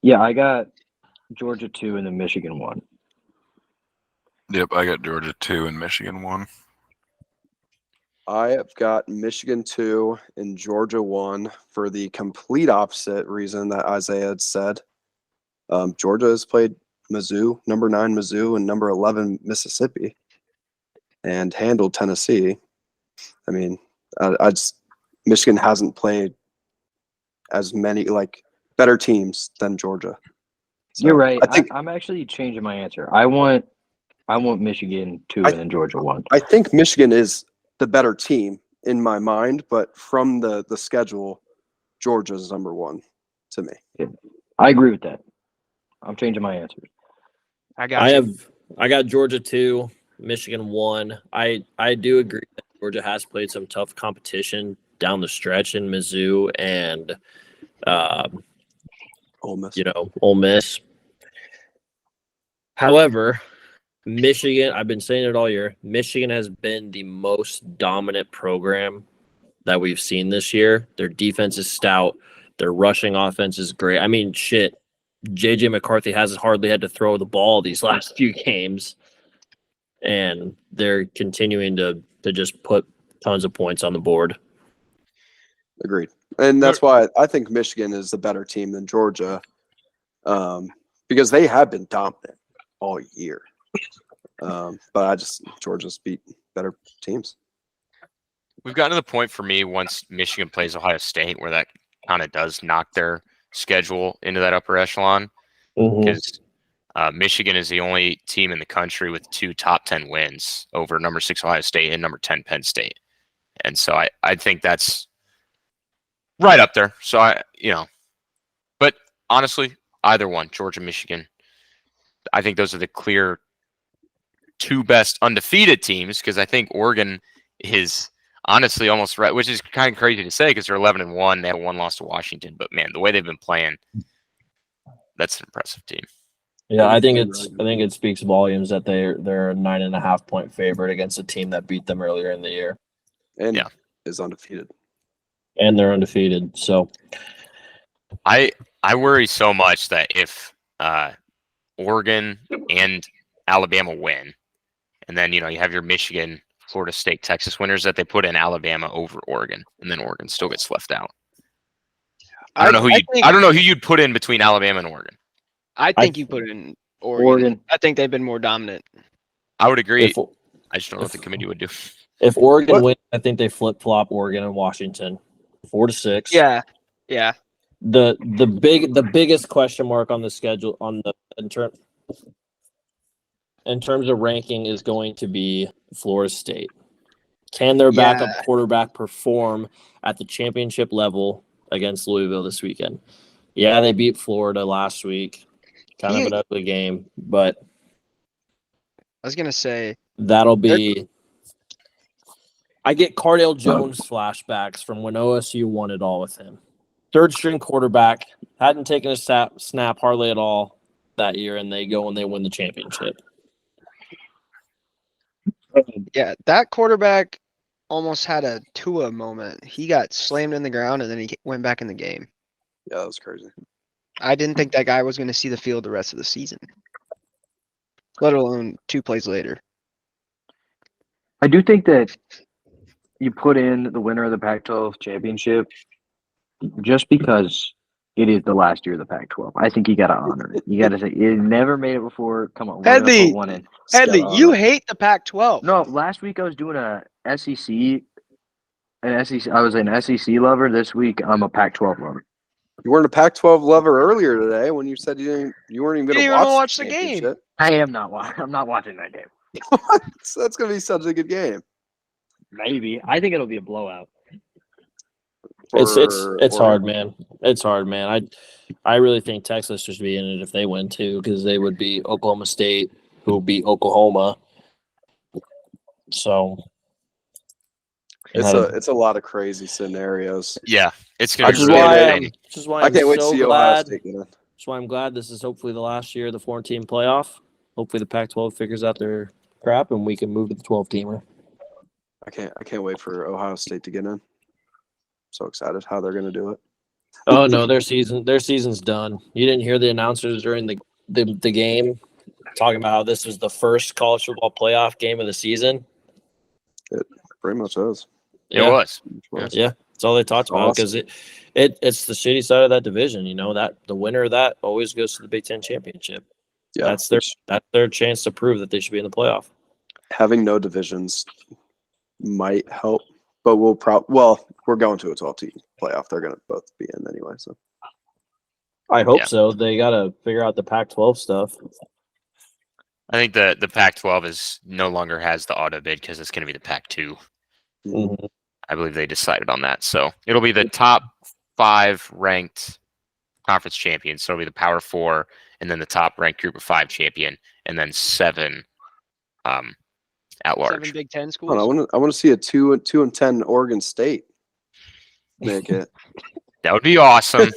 Yeah, I got Georgia 2 and then Michigan 1. Yep, I got Georgia 2 and Michigan 1. I have got Michigan 2 and Georgia 1 for the complete opposite reason that Isaiah had said. Georgia has played Mizzou, number 9 Mizzou, and number 11 Mississippi, and handled Tennessee. I mean, Michigan hasn't played as many better teams than Georgia. So You're right. I think I'm actually changing my answer. I want Michigan 2 and then Georgia 1. I think Michigan is the better team in my mind, but from the schedule, Georgia's number 1 to me. I agree with that. I'm changing my answer. I got you. I got Georgia 2, Michigan 1. I do agree that Georgia has played some tough competition down the stretch in Mizzou and Ole Miss. Ole Miss. However, Michigan, I've been saying it all year, Michigan has been the most dominant program that we've seen this year. Their defense is stout. Their rushing offense is great. I mean, shit, J.J. McCarthy hasn't hardly had to throw the ball these last few games, and they're continuing to just put tons of points on the board. Agreed. And that's why I think Michigan is the better team than Georgia, because they have been dominant all year. But Georgia's beat better teams. We've gotten to the point for me once Michigan plays Ohio State where that kind of does knock their schedule into that upper echelon, because Michigan is the only team in the country with 2 top 10 wins over number 6 Ohio State and number 10 Penn State. And so I think that's right up there. So but honestly, either one, Georgia, Michigan, I think those are the clear 2 best undefeated teams, because I think Oregon is honestly almost right, which is kind of crazy to say because they're 11-1. They have 1 loss to Washington, but man, the way they've been playing, that's an impressive team. Yeah, I think it speaks volumes that they're a 9.5 point favorite against a team that beat them earlier in the year, And is undefeated. and they're undefeated. So I worry so much that if Oregon and Alabama win, and then you have your Michigan, Florida State, Texas winners, that they put in Alabama over Oregon, and then Oregon still gets left out. I don't know who you'd put in between Alabama and Oregon. I think you put in Oregon. I think they've been more dominant. I would agree. I just don't know what the committee would do. If Oregon wins, I think they flip flop Oregon and Washington, 4-6. Yeah. The biggest question mark on the schedule in terms of ranking is going to be Florida State. Can their backup quarterback perform at the championship level against Louisville this weekend? Yeah, they beat Florida last week. Kind of an ugly game, but I was gonna say that'll be. I get Cardale Jones flashbacks from when OSU won it all with him. 3rd string quarterback, hadn't taken a snap hardly at all that year, and they go and they win the championship. Yeah, that quarterback almost had a Tua moment. He got slammed in the ground and then he went back in the game. Yeah, that was crazy. I didn't think that guy was going to see the field the rest of the season, let alone 2 plays later. I do think that you put in the winner of the Pac-12 championship just because it is the last year of the Pac-12. I think you got to honor it. You got to say it never made it before. Come on, we're gonna Headley, put one in. Headley, you hate the Pac-12. No, last week I was doing a SEC. An SEC. I was an SEC lover. This week I'm a Pac-12 lover. You weren't a Pac-12 lover earlier today when you said you weren't even going You to didn't even watch watch the game. championship. I am not. I'm not watching that game. What? That's going to be such a good game. Maybe. I think it'll be a blowout. It's hard, man. It's hard, man. I really think Texas should be in it if they win too, because they would beat Oklahoma State, who beat Oklahoma. So it's a lot of crazy scenarios. Yeah, it's going Which to is be really why entertaining. I can't wait to see Ohio State get in. That's why I'm glad this is hopefully the last year of the 4-team playoff. Hopefully the Pac-12 figures out their crap and we can move to the 12-teamer. I can't wait for Ohio State to get in. So excited how they're going to do it. Oh no, their season's done. You didn't hear the announcers during the game talking about how this was the first college football playoff game of the season. It pretty much is. It was. Yeah, that's all they talked about because it's the shitty side of that division. You know that the winner of that always goes to the Big Ten championship. Yeah, that's their chance to prove that they should be in the playoff. Having no divisions might help, but we're going to a 12-team playoff. They're going to both be in anyway. So I hope so. They got to figure out the Pac-12 stuff. I think the Pac-12 is no longer has the auto bid because it's going to be the Pac-2. Mm-hmm. I believe they decided on that. So it'll be the top 5 ranked conference champions. So it'll be the Power 4, and then the top ranked Group of 5 champion, and then 7 at large. 7 Big Ten schools. I want to see a 2-10 Oregon State make it. That would be awesome.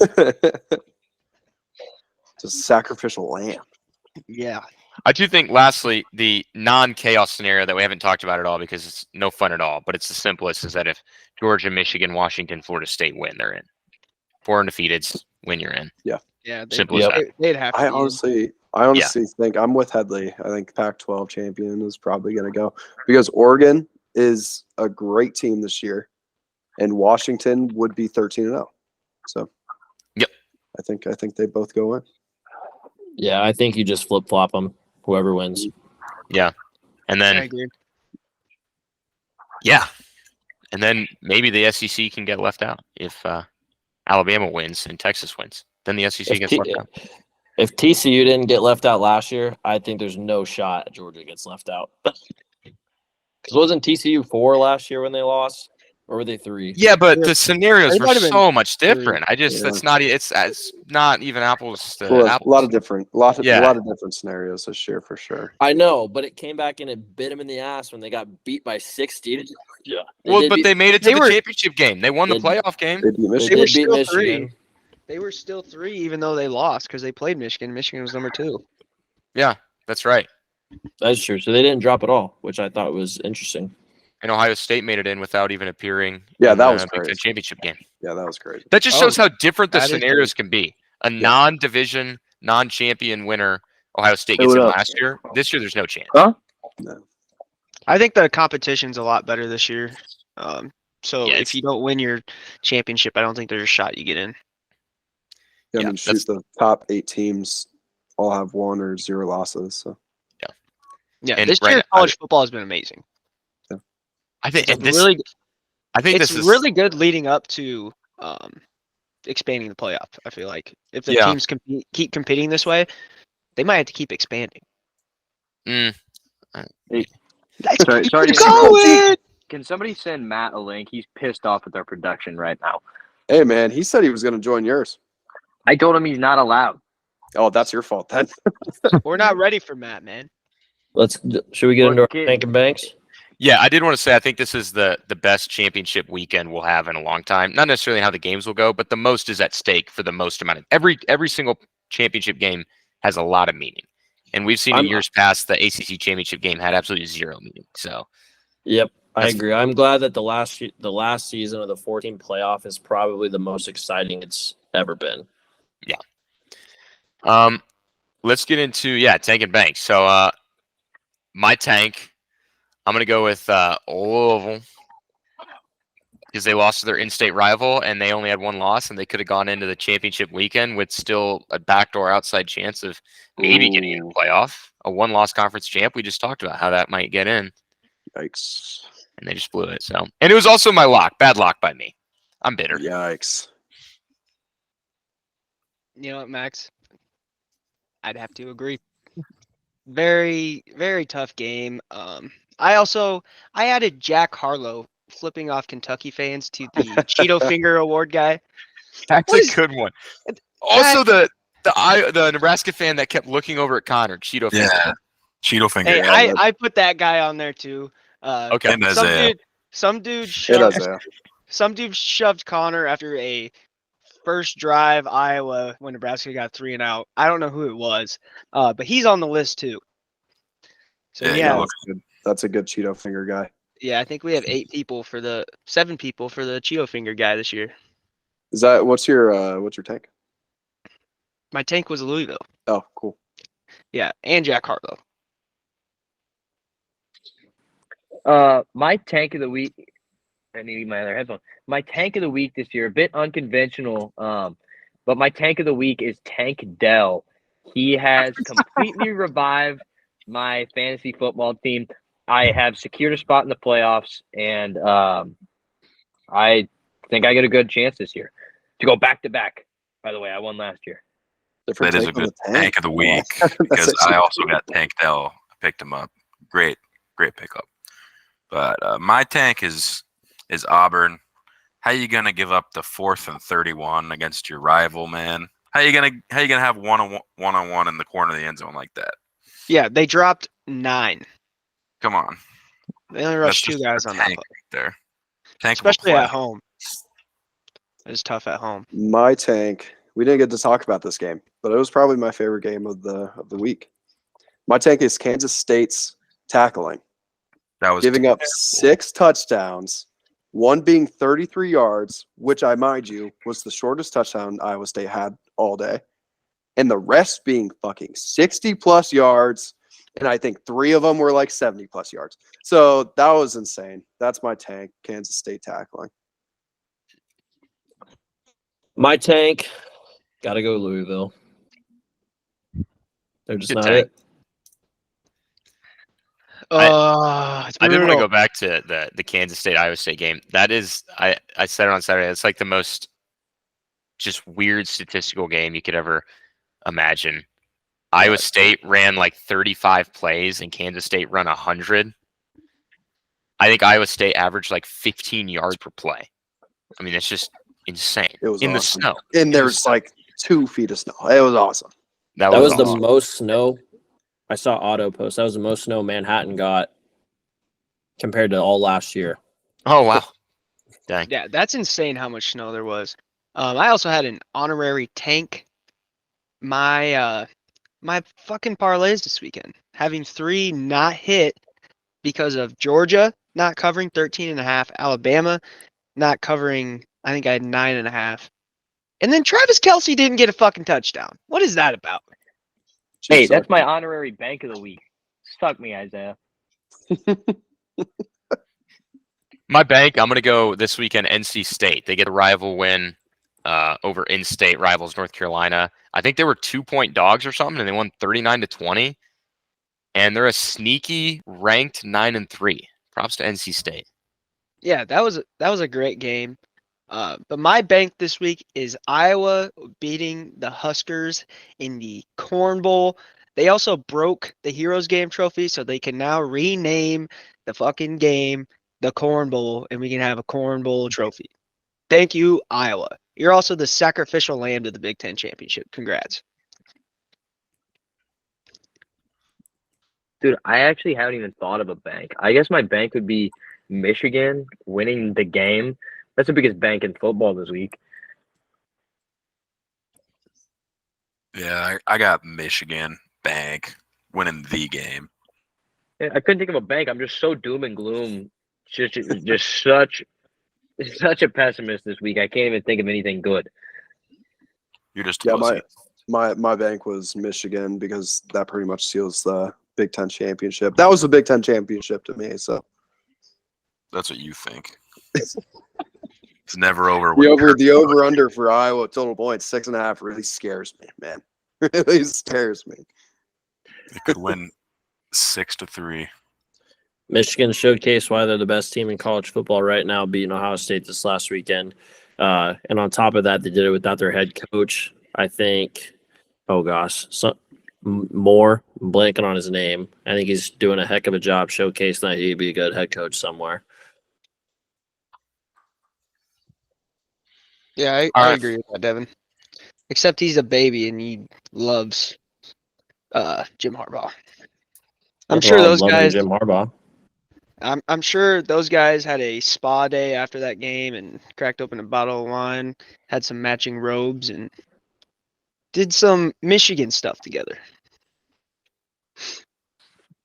Just sacrificial lamb. Yeah. I do think, lastly, the non-chaos scenario that we haven't talked about at all because it's no fun at all, but it's the simplest, is that if Georgia, Michigan, Washington, Florida State win, they're in. 4 undefeateds, win, you're in. Yeah. Yeah. Simple as that. They'd have to. I honestly think I'm with Headley. I think Pac-12 champion is probably going to go because Oregon is a great team this year, and Washington would be 13-0. So, yep, I think they both go in. Yeah, I think you just flip-flop them. Whoever wins. Yeah, and then maybe the SEC can get left out if Alabama wins and Texas wins. Then the SEC gets left out. If TCU didn't get left out last year, I think there's no shot Georgia gets left out. Because wasn't TCU 4 last year when they lost, or were they 3? Yeah, but the scenarios They were might have been so much different. 3. It's not even apples to Well, apples. a lot of different scenarios this year for sure. I know, but it came back and it bit them in the ass when they got beat by 60. Yeah. They made it to the championship game. They won the playoff game. They beat They Michigan. did were beat still Michigan. 3. They were still 3 even though they lost because they played Michigan. Michigan was number 2. Yeah, that's right. That's true. So they didn't drop at all, which I thought was interesting. And Ohio State made it in without even appearing. Yeah, in that was the Big Ten crazy. championship game. Yeah, that was crazy. That just shows how different the that is scenarios can be. A non-division, non-champion winner, Ohio State gets in last year. This year, there's no chance. Huh? No. I think the competition's a lot better this year. So Yeah, if you don't win your championship, I don't think there's a shot you get in. Yeah, Yeah, I mean, shoot, the top 8 teams all have 1 or 0 losses. So Yeah, And this right year now- college football has been amazing. I think It's this it's is really good leading up to expanding the playoff. I feel like if the teams keep competing this way, they might have to keep expanding. Mm, Let's Sorry keep to going. Can somebody send Matt a link? He's pissed off with our production right now. hey, man, he said he was going to join yours. I told him he's not allowed. Oh, that's your fault then. We're not ready for Matt, man. Should we get into our Okay. bank and banks? yeah, I did want to say I think this is the best championship weekend we'll have in a long time. Not necessarily how the games will go, but the most is at stake for the most amount of every single championship game has a lot of meaning. And we've seen in years past the ACC championship game had absolutely 0 meaning. So Yep, I That's- agree. I'm glad that the last season of the 14 playoff is probably the most exciting it's ever been. let's get into tank and bank. So my tank, I'm gonna go with Louisville. because they lost to their in-state rival and they only had one loss, and they could have gone into the championship weekend with still a backdoor outside chance of maybe getting in Ooh. a playoff. A one-loss conference champ. We just talked about how that might get in, Yikes. and they just blew it. So, and it was also my lock. Bad lock by me. I'm bitter. Yikes. You know what, Max? I'd have to agree. Very, very tough game. I added Jack Harlow flipping off Kentucky fans to the Cheeto Finger Award guy. That's What a is- good one. Also, the Nebraska fan that kept looking over at Connor, Cheeto Finger. Yeah. Cheeto finger. Hey, Yeah, I put that guy on there too. Okay. And Isaiah. Some dude It shoved does, yeah. some dude shoved Connor after a first drive Iowa when Nebraska got 3 and out. I don't know who it was, but he's on the list too. So Yeah, he yeah, looks- That's a good Cheeto Finger guy. I think we have 7 people for the Cheeto Finger guy this year. Is that what's your tank? My tank was Louisville. Oh, cool. Yeah, and Jack Harlow. My tank of the week. I need my other headphone. My tank of the week this year, a bit unconventional, but my tank of the week is Tank Dell. He has completely revived my fantasy football team. I have secured a spot in the playoffs, and I think I get a good chance this year to go back to back. By the way, I won last year. Different That is a take on good the tank of the week That's because actually I also pretty got Tank Dell. I picked him up. Great pickup. But my tank is Auburn. How you gonna give up the 4th and 31 against your rival, man? How you gonna have one on one in the corner of the end zone like that? Yeah, they dropped 9. Come on, They only that's rushed 2 just guys a on that tank play, right there. Tankable especially play. at home. It's tough at home. My tank. We didn't get to talk about this game, but it was probably my favorite game of the week. My tank is Kansas State's tackling, That was giving up 6 touchdowns, one being 33 yards, which I mind you was the shortest touchdown Iowa State had all day, and the rest being fucking 60 plus yards, and I think 3 of them were like 70 plus yards. So that was insane. That's my tank, Kansas State tackling. My tank, gotta go Louisville. They're just Good not tank. it. It's I did want to brutal. go back to the Kansas State Iowa State game. That is, I said it on Saturday. It's like the most just weird statistical game you could ever imagine. Iowa State ran like 35 plays and Kansas State run 100. I think Iowa State averaged like 15 yards per play. I mean, it's just insane. It was in the awesome. snow. And there's like 2 feet of snow. It was awesome. That That was the awesome. most snow. I saw Auto post. That was the most snow Manhattan got compared to all last year. Oh wow, dang. Yeah, that's insane how much snow there was. I also had an honorary tank. My fucking parlays this weekend, having 3 not hit because of Georgia not covering 13.5, Alabama not covering, I think I had 9.5. And then Travis Kelce didn't get a fucking touchdown. What is that about? Hey, Jeez, that's my honorary bank of the week. Suck me, Isaiah. My bank, I'm going to go this weekend NC State. They get a rival win over in-state rivals North Carolina. I think they were 2-point dogs or something, and they won 39-20. And they're a sneaky ranked 9-3. Props to NC State. Yeah, that was a great game. But my bank this week is Iowa beating the Huskers in the Corn Bowl. They also broke the Heroes Game trophy, so they can now rename the fucking game the Corn Bowl, and we can have a Corn Bowl trophy. Thank you, Iowa. You're also the sacrificial lamb to the Big Ten championship. Congrats. Dude, I actually haven't even thought of a bank. I guess my bank would be Michigan winning the game. That's the biggest bank in football this week. Yeah, I got Michigan bank winning the game. I couldn't think of a bank. I'm just so doom and gloom. Just such a pessimist this week. I can't even think of anything good. You're just Yeah, a pussy. my bank was Michigan because that pretty much seals the Big Ten championship. That was the Big Ten championship to me. So That's what you think. It's never over. The over under for Iowa total points 6.5 really scares me, man. Really scares me. It could win 6-3. Michigan showcased why they're the best team in college football right now, beating Ohio State this last weekend. And on top of that, they did it without their head coach. I think, Moore, I'm blanking on his name. I think he's doing a heck of a job showcasing that he'd be a good head coach somewhere. Yeah, I agree with that, Devin. Except he's a baby and he loves Jim Harbaugh. I'm sure those guys. Jim Harbaugh. I'm sure those guys had a spa day after that game and cracked open a bottle of wine, had some matching robes, and did some Michigan stuff together.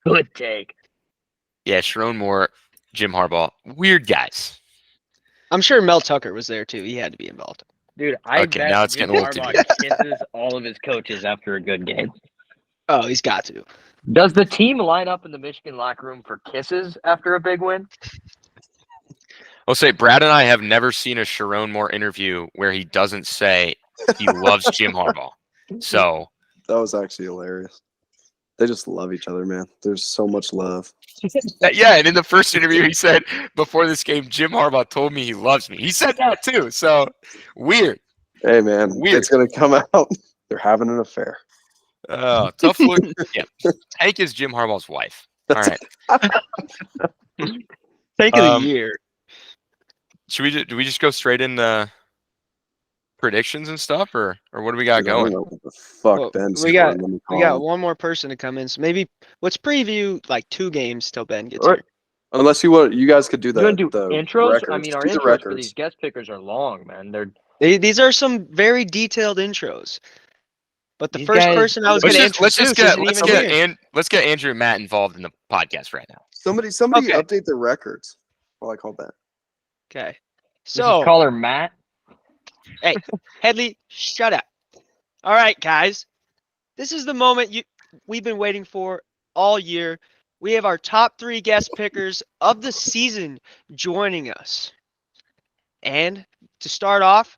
Good take. Yeah, Sharon Moore, Jim Harbaugh, weird guys. I'm sure Mel Tucker was there too. He had to be involved. Dude, I Okay, bet now it's Jim getting a little Harbaugh kisses all of his coaches after a good game. Oh, he's got to. Does the team line up in the Michigan locker room for kisses after a big win? I'll say Brad and I have never seen a Sharon Moore interview where he doesn't say he loves Jim Harbaugh. So That was actually hilarious. They just love each other, man. There's so much love. yeah, and in the first interview he said before this game, Jim Harbaugh told me he loves me. He said that too. So weird. Hey, man, Weird. It's gonna come out. They're having an affair. Tough look. Yeah. Hank is Jim Harbaugh's wife. All right. Take of the year. Do we just go straight into predictions and stuff, or what do we got Dude, I don't going? know what the fuck Well, Ben's we doing. got- Let me We call got him. one more person to come in, so maybe let's preview like 2 games till Ben gets All right. here. Unless you guys could do the You want to do the intros? records. I mean, our Do the intros records. for these guest pickers are long, man. They're These are some very detailed intros. But the These first guys- person I was going to introduce isn't even here. Let's get Andrew and Matt involved in the podcast right now. Somebody Okay. update the records while I call Ben. Okay. this is So, caller Matt. Headley, shut up. All right, guys. This is the moment we've been waiting for all year. We have our top 3 guest pickers of the season joining us. And to start off,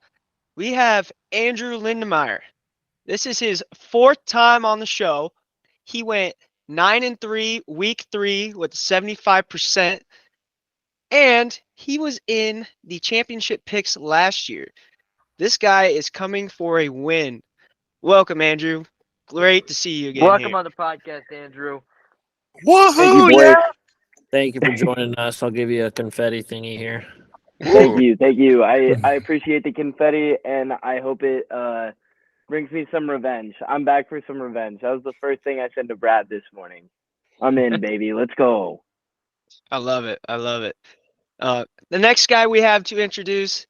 we have Andrew Lindemeier. This is his 4th time on the show. He went 9-3 week 3 with 75%. And he was in the championship picks last year. This guy is coming for a win. Welcome, Andrew. Great to see you again. Welcome here. on the podcast, Andrew. Thank you, Woohoo! Blake. Thank you for joining us. I'll give you a confetti thingy here. Thank you. I appreciate the confetti, and I hope it brings me some revenge. I'm back for some revenge. That was the first thing I said to Brad this morning. I'm in, baby. Let's go. I love it. The next guy we have to introduce,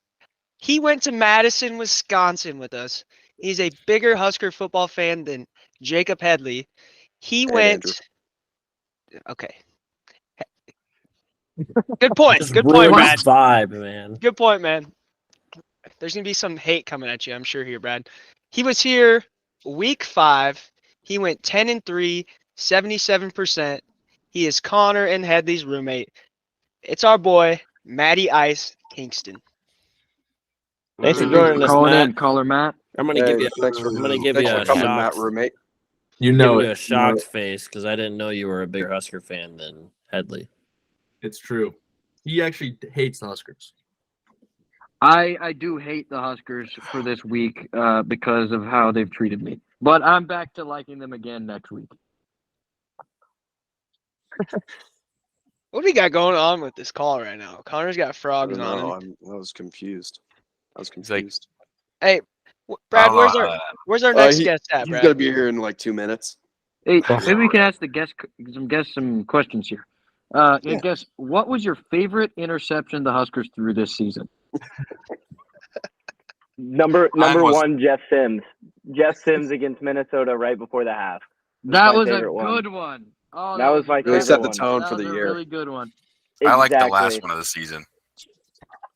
he went to Madison, Wisconsin with us. He's a bigger Husker football fan than Jacob Headley. He And went. Andrew. Okay. Good point. Just Good point, ruined Brad. the vibe, man. Good point, man. There's going to be some hate coming at you, I'm sure, here, Brad. He was here week 5. He went 10-3, 77%. He is Connor and Headley's roommate. It's our boy, Matty Ice Kingston. Thanks for joining us, Calling Matt. in, caller Matt. I'm gonna give you. Thanks for I'm gonna give thanks you for a coming, shocked, Matt, roommate. You give know you a it. shocked face because I didn't know you were a bigger Husker fan than Headley. It's true. He actually hates the Huskers. I do hate the Huskers for this week because of how they've treated me. But I'm back to liking them again next week. What do we got going on with this call right now? Connor's got I frogs don't on know. him. I was confused. like- Hey, Brad, I'll, where's our next he- guest at, He's Brad? gonna be here in like 2 minutes. Hey, maybe we can ask the guest some questions here. Yeah. Guess what was your favorite interception the Huskers threw this season? Number Mine was- 1, Jeff Sims. Jeff Sims against Minnesota right before the half. That my was a favorite one. good one. Oh, That was my Really favorite set the one. tone That for was the a year. really good one. I like the last Exactly. one of the season.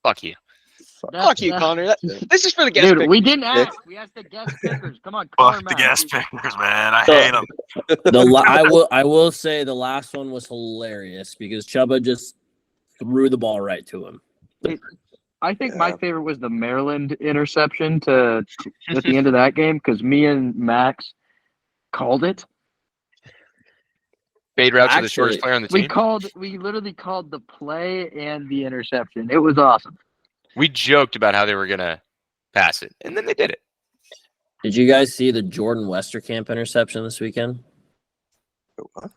Fuck you. Fuck you, Connor. This is for the guest Dude, pick. we didn't ask. We asked the guest pickers. Come on, Fuck caller the Matt. guest pickers, man. I So- hate them. I will say the last one was hilarious because Chuba just threw the ball right to him. I think Yeah. my favorite was the Maryland interception at the end of that game because me and Max called it. Fade route to the shortest Actually, player on the team. We literally called the play and the interception. It was awesome. We joked about how they were gonna pass it, and then they did it. did you guys see the Jordan Westerkamp interception this weekend? What?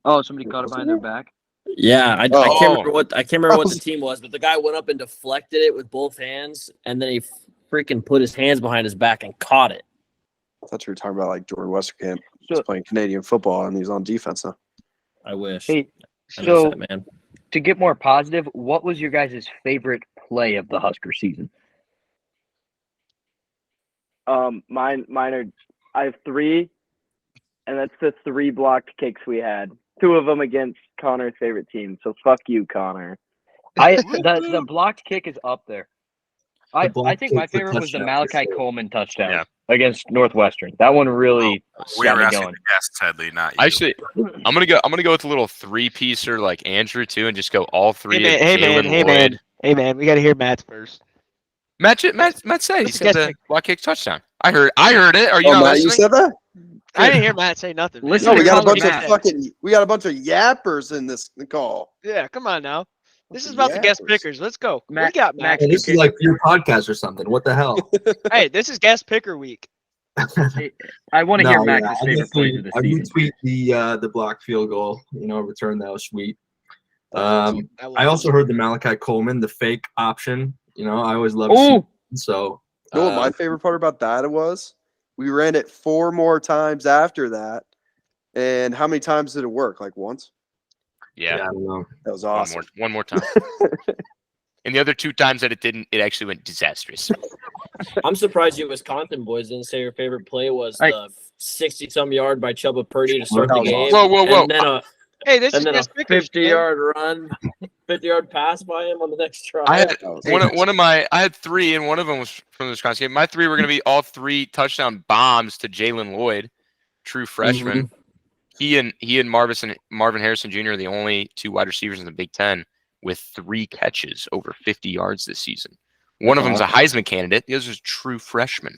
Oh, somebody caught it behind their back. Yeah, I Oh. can't remember what the team was, but the guy went up and deflected it with both hands, and then he freaking put his hands behind his back and caught it. I thought you were talking about like Jordan Westerkamp. So- He's playing Canadian football and he's on defense now. I wish. Hey, I miss so that, man. to get more positive, what was your guys' favorite play of the Husker season? Mine are. I have 3, and that's the 3 blocked kicks we had. 2 of them against Connor's favorite team. So fuck you, Connor. The blocked kick is up there. I blocked think my kick for favorite was the touchdown, for Malachi sure. Coleman touchdown Yeah. against Northwestern. That one really We got were me asking going. the guests, Headley, not you. Actually, I'm gonna go with a little 3-piecer like Andrew too, and just go all 3 Hey, of man, Jalen hey, Lloyd. man. Hey, man, we got to hear Matt's first. Matt said he Let's said guess the pick. block kick touchdown. I heard it. Are you not Matt, you listening? said that? I didn't hear Matt say nothing. Man. Listen No, to we got a Colin bunch of Matt. we got a bunch of yappers in this call. Yeah, come on now. This is about the guest Yappers. pickers. Let's go. What Matt- do you got, Matt? And this is like your podcast or something. What the hell? Hey, this is guest picker week. I want to hear No, Max's I favorite plays of the I season. retweet the blocked field goal. Return that was sweet. That I was- also heard the Malachi Coleman, the fake option. I always love Oh, so. You know what my favorite part about that was? We ran it 4 more times after that. And how many times did it work? Like once? Yeah, I don't know. That was one awesome. more time. And the other 2 times that it didn't, it actually went disastrous. I'm surprised you Wisconsin boys didn't say your favorite play was I- the 60-some yard by Chuba Purdy to start That the was game. awesome. Whoa. And then Hey, this is a guest pickers. 50-yard run, 50-yard pass by him on the next try. I had That was I had 3, and one of them was from the Wisconsin game. My 3 were going to be all 3 touchdown bombs to Jalen Lloyd, true freshman. He and Marvin Harrison Jr. are the only 2 wide receivers in the Big Ten with 3 catches over 50 yards this season. One of them is a Heisman candidate. The other is a true freshman.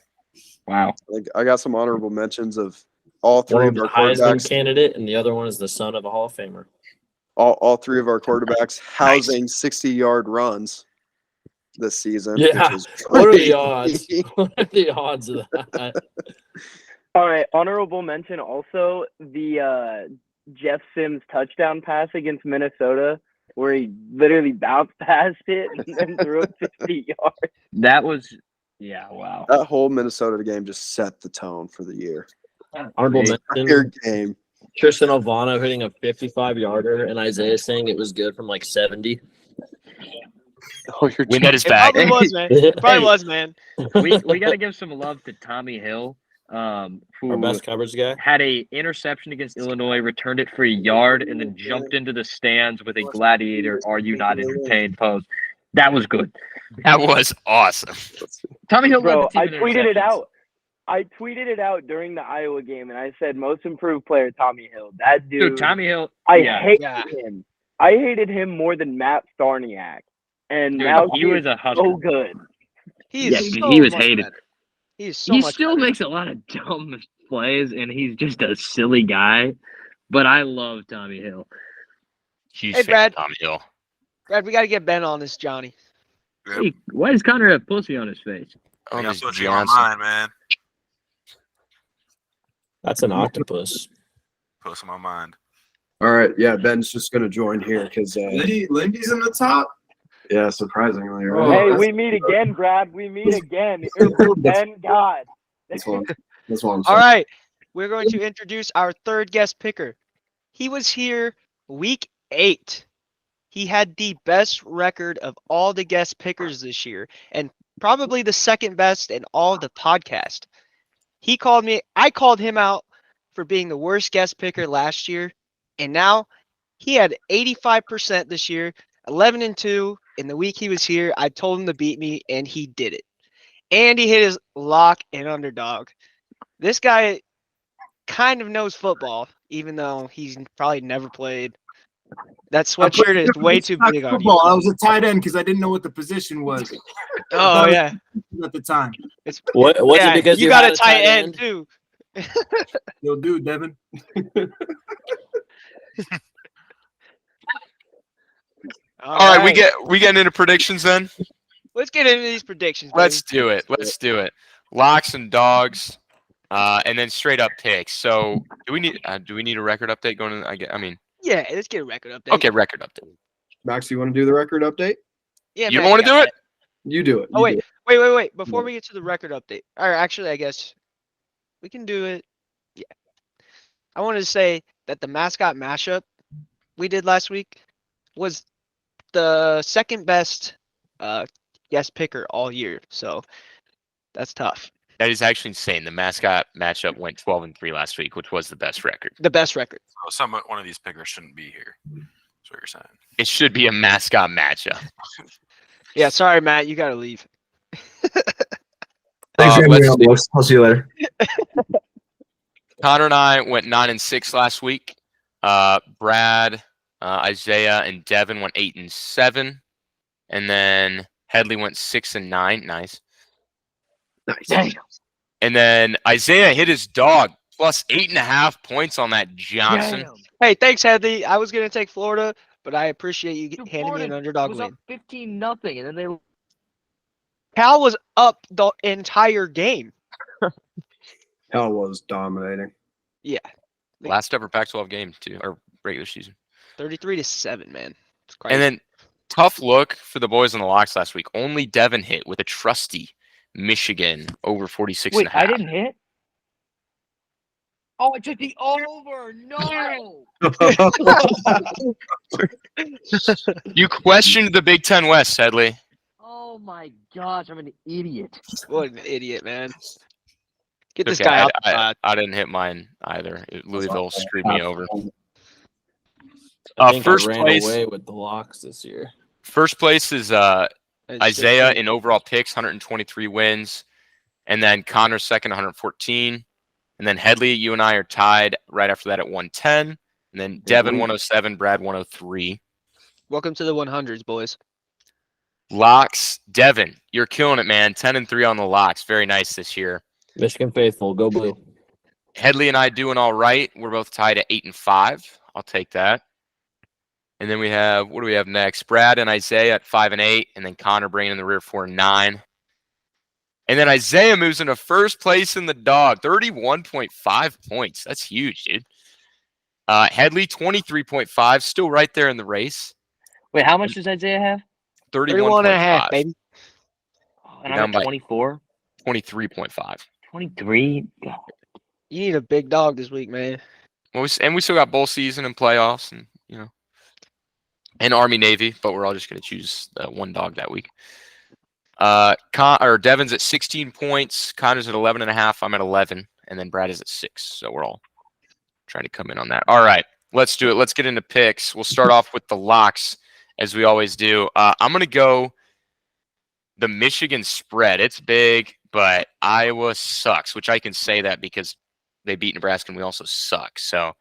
wow. I got some honorable mentions of all 3 One of of our the Heisman quarterbacks. candidate, and the other one is the son of a Hall of Famer. All 3 of our quarterbacks housing 60-yard runs this season. Yeah. Which is What are the crazy. odds? What are the odds of that? All right, honorable mention also the Jeff Sims touchdown pass against Minnesota, where he literally bounced past it and then threw it 50 yards. That was, yeah, wow. That whole Minnesota game just set the tone for the year. Honorable Entire mention: game. Tristan Alvano hitting a 55-yarder, and Isaiah saying it was good from like 70. Oh, you're Wind at his It back. probably was, man. It probably Hey. was, man. We got to give some love to Tommy Hill, who Our best coverage guy. had a interception against Illinois, returned it for a yard, and then jumped into the stands with a gladiator "Are you not entertained?" pose. That was good. That was awesome. Tommy Hill Bro, led the I team in tweeted it interceptions. out. I tweeted it out during the Iowa game, and I said most improved player Tommy Hill. That dude, Dude, Tommy Hill. I yeah. hated Yeah. him. I hated him more than Matt Starniak, and Dude, now he he was is a Husker. so good. He is Yeah, so he was much hated. better. He is so He much still better. makes a lot of dumb plays, and he's just a silly guy. But I love Tommy Hill. Huge Hey, fan Brad. of Tommy Hill. Brad, we got to get Ben on this, Johnny. Yep. Hey, why does Connor have pussy on his face? Oh, I'm Miss switching on Johnson. mine, man. That's an octopus. Post on my mind. All right, yeah, Ben's just gonna join here because Lindy's in the top. yeah, surprisingly, Oh, right? Hey, that's- we meet again, Brad. We meet again. Ben God. That's what I'm All saying. right. We're going to introduce our third guest picker. He was here week 8. He had the best record of all the guest pickers this year and probably the second best in all of the podcast. I called him out for being the worst guest picker last year, and now he had 85% this year, 11-2 in the week he was here. I told him to beat me, and he did it. And he hit his lock and underdog. This guy kind of knows football, even though he's probably never played. That I played sweatshirt is way too flag big on you. football. I was a tight end because I didn't know what the position was Oh yeah, at the time. it's What was yeah. it because You you got had a tight end end? too. You'll do, Devin. All right, we getting into predictions then. Let's get into these predictions. Let's baby. do it. Let's do it. Locks and dogs, and then straight up picks. So do we need a record update going? I mean, Yeah, let's get a record update. okay, record update. Max, you want to do the record update? Yeah, You Max want to got do that. it? You do it. Oh You do wait. it. Before we get to the record update, or actually, I guess we can do it. Yeah, I wanted to say that the mascot mashup we did last week was the second best guest picker all year. So that's tough. That is actually insane. The mascot matchup went 12-3 last week, which was the best record. The best record. So one of these pickers shouldn't be here. That's what you're saying. It should be a mascot matchup. Yeah, sorry, Matt, you gotta leave. Thanks for having me let's on, see. boys. I'll see you later. Connor and I went 9-6 last week. Brad, Isaiah, and Devin went 8-7, and then Headley went 6-9. Nice. Damn. And then Isaiah hit his dog plus 8.5 points on that Johnson. Damn. Hey, thanks, Headley. I was gonna take Florida, but I appreciate you Dude, handing me an Florida underdog was win. up 15-0, and then they Cal was up the entire game. Hell was dominating. Yeah, Last ever Pac-12 game too, or regular season. 33-7, man. It's crazy. And then tough look for the boys on the locks last week. Only Devin hit with a trusty Michigan over 46 wait, and a half. I didn't hit. Oh, I took the over. No. You questioned the Big Ten West, Headley. Oh my gosh, I'm an idiot. What an idiot, man. Get this Okay, guy out. I didn't hit mine either. Louisville screwed me over. I think first I ran place- away with the locks this year. First place is Isaiah in overall picks, 123 wins. And then Connor second, 114. And then Headley, you and I are tied right after that at 110. And then Devin, 107, Brad, 103. Welcome to the 100s, boys. Locks, Devin, you're killing it, man. 10-3 on the locks. Very nice this year. Michigan faithful, go blue. Headley and I doing all right. We're both tied at 8-5. I'll take that. And then we have, what do we have next? Brad and Isaiah at 5-8, and then Connor bringing in the rear 4-9. And then Isaiah moves into first place in the dog, 31.5 points. That's huge, dude. Headley, 23.5, still right there in the race. Wait, how much does Isaiah have? 31.5, baby. Oh, and Down I'm by- at 24. 23.5. 23. God. You need a big dog this week, man. Well, we still got bowl season and playoffs, and and Army Navy, but we're all just going to choose one dog that week. Devin's at 16 points, Connor's at 11.5, I'm at 11, and then Brad is at 6. So we're all trying to come in on that. All right, let's do it. Let's get into picks. We'll start off with the locks, as we always do. I'm going to go the Michigan spread. It's big, but Iowa sucks, which I can say that because they beat Nebraska and we also suck. So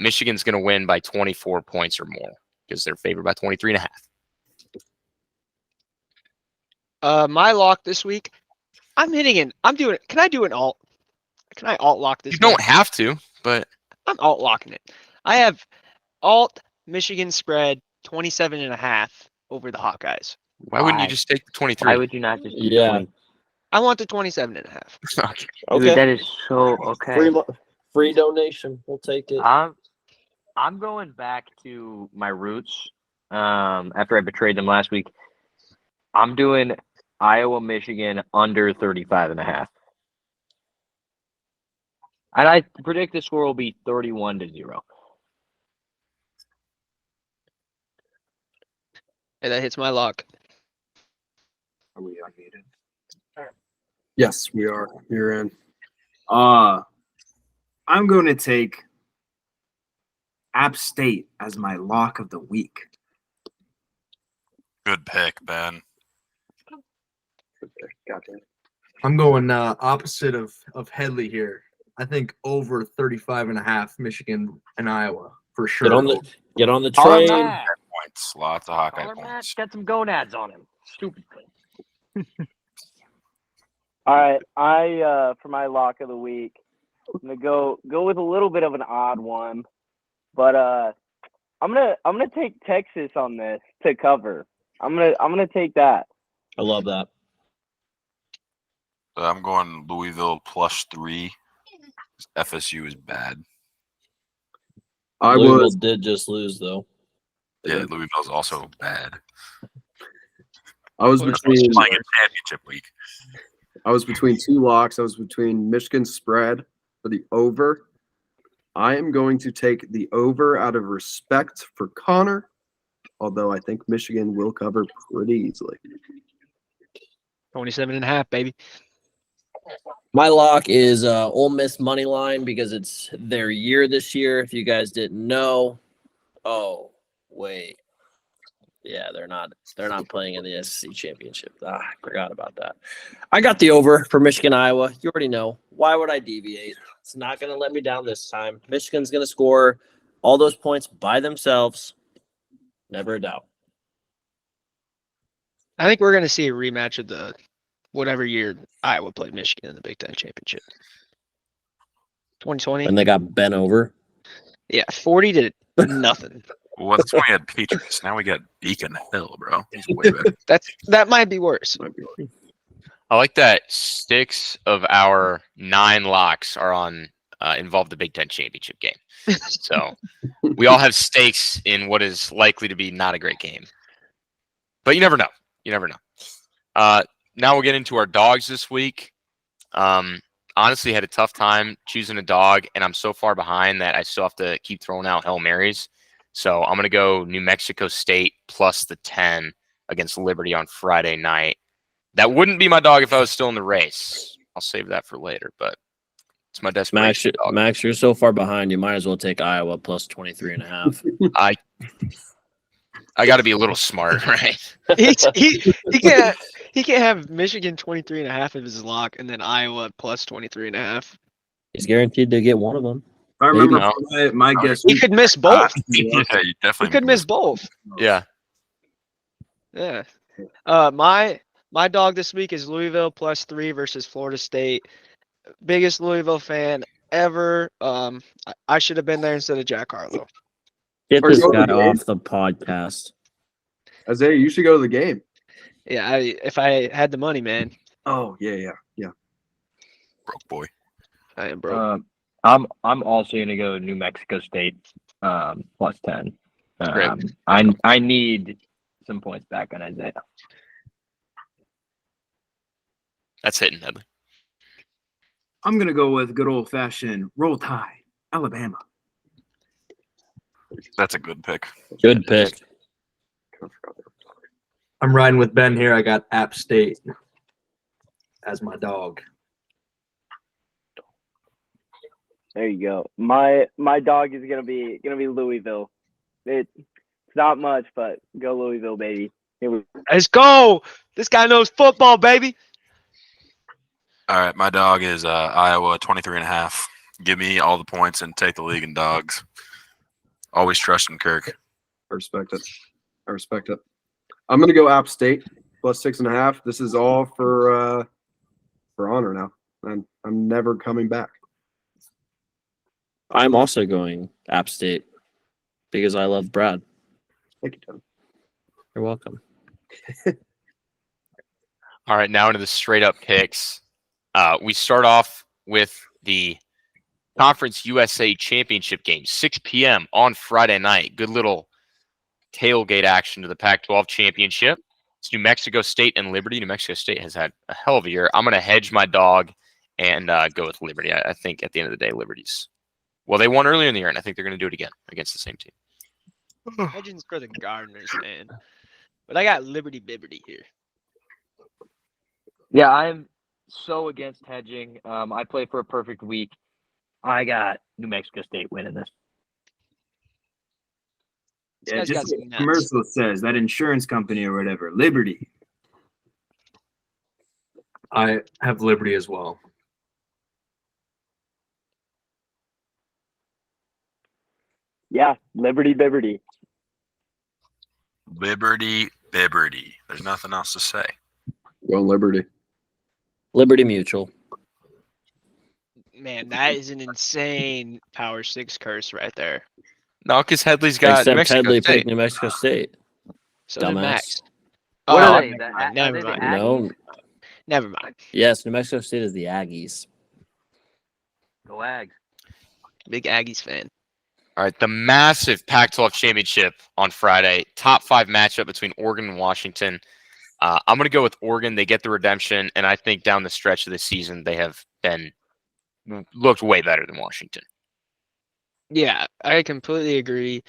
Michigan's going to win by 24 points or more because they're favored by 23.5. My lock this week, can I do an alt? Can I alt lock this? You don't have to, but I'm alt locking it. I have alt Michigan spread 27.5 over the Hawkeyes. why wouldn't you Why? just take the 23? Why would you not just do Yeah. 20? I want the 27.5. Okay. Dude, Okay. that is so okay. Free donation. We'll take it. I'm going back to my roots. After I betrayed them last week, I'm doing Iowa, Michigan under 35.5. And I predict the score will be 31-0. And that hits my lock. Are we unmuted? Yes, we are. You're in. I'm going to take App State as my lock of the week. Good pick, Ben. Gotcha. I'm going opposite of Headley here. I think over 35.5 Michigan and Iowa. for sure. Get on the Call him train. Matt. Points. Lots of Hawkeye Call him Matt. points. Get some gonads on him. Stupid thing. All right, I for my lock of the week, I'm gonna go with a little bit of an odd one, but I'm gonna take Texas on this to cover. I'm gonna take that. I love that. I'm going Louisville +3. FSU is bad. Louisville did just lose though. Yeah, Louisville's also bad. I was between Playing a championship week. I was between two locks. I was between Michigan spread for the over. I am going to take the over out of respect for Connor, although I think Michigan will cover pretty easily. 27.5, baby. My lock is Ole Miss money line because it's their year this year. If you guys didn't know, oh wait, yeah, they're not playing in the SEC championship. I forgot about that. I got the over for Michigan Iowa. You already know. Why would I deviate? It's not going to let me down this time. Michigan's going to score all those points by themselves. Never a doubt. I think we're going to see a rematch of the whatever year Iowa played Michigan in the Big Ten championship. 2020. And they got bent over. Yeah, 40 to nothing. Well, that's when we had Patriots. Now we got Deacon Hill, bro. He's way better. That might be worse. I like that 6 of our 9 locks are on involve the Big Ten championship game. So we all have stakes in what is likely to be not a great game. But you never know. You never know. Now we'll get into our dogs this week. Honestly, had a tough time choosing a dog, and I'm so far behind that I still have to keep throwing out Hail Marys. So I'm going to go New Mexico State plus the 10 against Liberty on Friday night. That wouldn't be my dog if I was still in the race. I'll save that for later, but it's my desperation dog. Max, you're so far behind. You might as well take Iowa plus 23.5. I got to be a little smart, right? He can't have Michigan 23.5 of his lock and then Iowa plus 23.5. He's guaranteed to get one of them. I remember Maybe. my guess. He could miss both. Yeah, you definitely He could miss both. Yeah. Yeah. My dog this week is Louisville plus 3 versus Florida State. Biggest Louisville fan ever. I should have been there instead of Jack Harlow. Get Or this go to guy the game. off the podcast. Isaiah, you should go to the game. Yeah, if I had the money, man. Oh, yeah. broke boy. I am broke. I'm also gonna go New Mexico State plus 10. Great. I need some points back on Isaiah. That's hitting, Headley. I'm gonna go with good old fashioned Roll Tide, Alabama. That's a good pick. Good pick. I'm riding with Ben here. I got App State as my dog. There you go. My dog is gonna be Louisville. It's not much, but go Louisville, baby. Here we go. Let's go. This guy knows football, baby. All right, my dog is Iowa 23.5. Give me all the points and take the league in dogs. Always trust in Kirk. I respect it. I'm gonna go App State plus 6.5. This is all for honor now. I'm never coming back. I'm also going App State because I love Brad. Thank you, Tom. You're welcome. All right, now into the straight up picks. We start off with the Conference USA Championship game, 6 p.m. on Friday night. Good little tailgate action to the Pac-12 Championship. It's New Mexico State and Liberty. New Mexico State has had a hell of a year. I'm going to hedge my dog and go with Liberty. I think at the end of the day, Liberty's. Well, they won earlier in the year, and I think they're going to do it again against the same team. Legends for the Gardeners, man. But I got Liberty Bibberty here. Yeah, I'm so against hedging. I play for a perfect week. I got New Mexico State winning this. This Yeah, guy's just got some like the nuts. commercial says, that insurance company or whatever, Liberty. I have Liberty as well. Yeah, Liberty Bibberty. Liberty, Bibberty. There's nothing else to say. Go Liberty. Liberty Mutual. Man, that is an insane Power 6 curse right there. No, because Headley's got New Except Mexico Headley State. picked New Mexico State. So did Dumbass. Max. What Oh, are they? never The, mind. are Never they the mind. Aggies? No. Never mind. Yes, New Mexico State is the Aggies. Go Ags. Big Aggies fan. All right, the massive Pac-12 championship on Friday. Top 5 matchup between Oregon and Washington. I'm going to go with Oregon. They get the redemption, and I think down the stretch of the season they have looked way better than Washington. Yeah, I completely agree.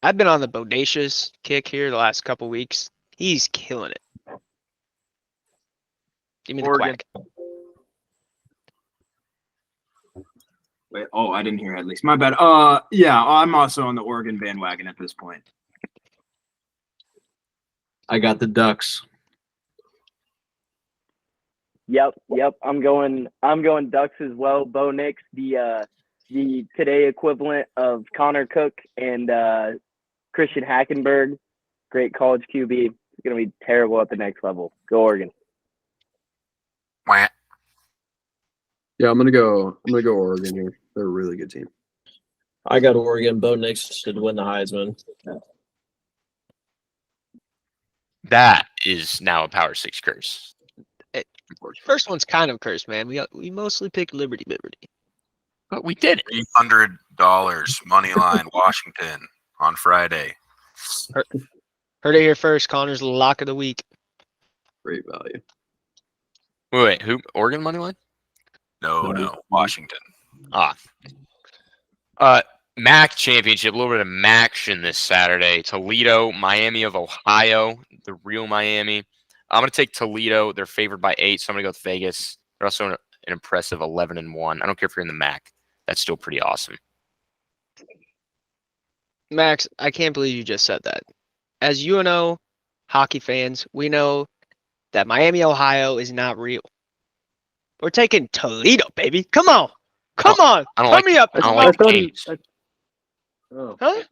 I've been on the bodacious kick here the last couple weeks. He's killing it. Give me the Oregon. quack. Wait, oh, I didn't hear at least. My bad. Yeah, I'm also on the Oregon bandwagon at this point. I got the Ducks. Yep. I'm going Ducks as well. Bo Nix, the today equivalent of Connor Cook and Christian Hackenberg, great college QB. It's gonna be terrible at the next level. Go Oregon. Wah. Yeah, I'm gonna go Oregon here. They're a really good team. I got Oregon. Bo Nix should win the Heisman. That is now a Power 6 curse. First one's kind of cursed, man. We mostly picked Liberty Bibberty. But we did it. $300 money line Washington on Friday. Heard it here first. Connor's lock of the week. Great value. Wait, who? Oregon money line? No, Washington. MAC championship, a little bit of MACtion this Saturday. Toledo, Miami of Ohio, the real Miami. I'm going to take Toledo. They're favored by 8, so I'm going to go with Vegas. They're also an impressive 11-1. I don't care if you're in the MAC. That's still pretty awesome. Max, I can't believe you just said that. As UNO hockey fans, we know that Miami, Ohio is not real. We're taking Toledo, baby. Come on. Come on. I don't Put like- me up. I don't like the games. Huh? You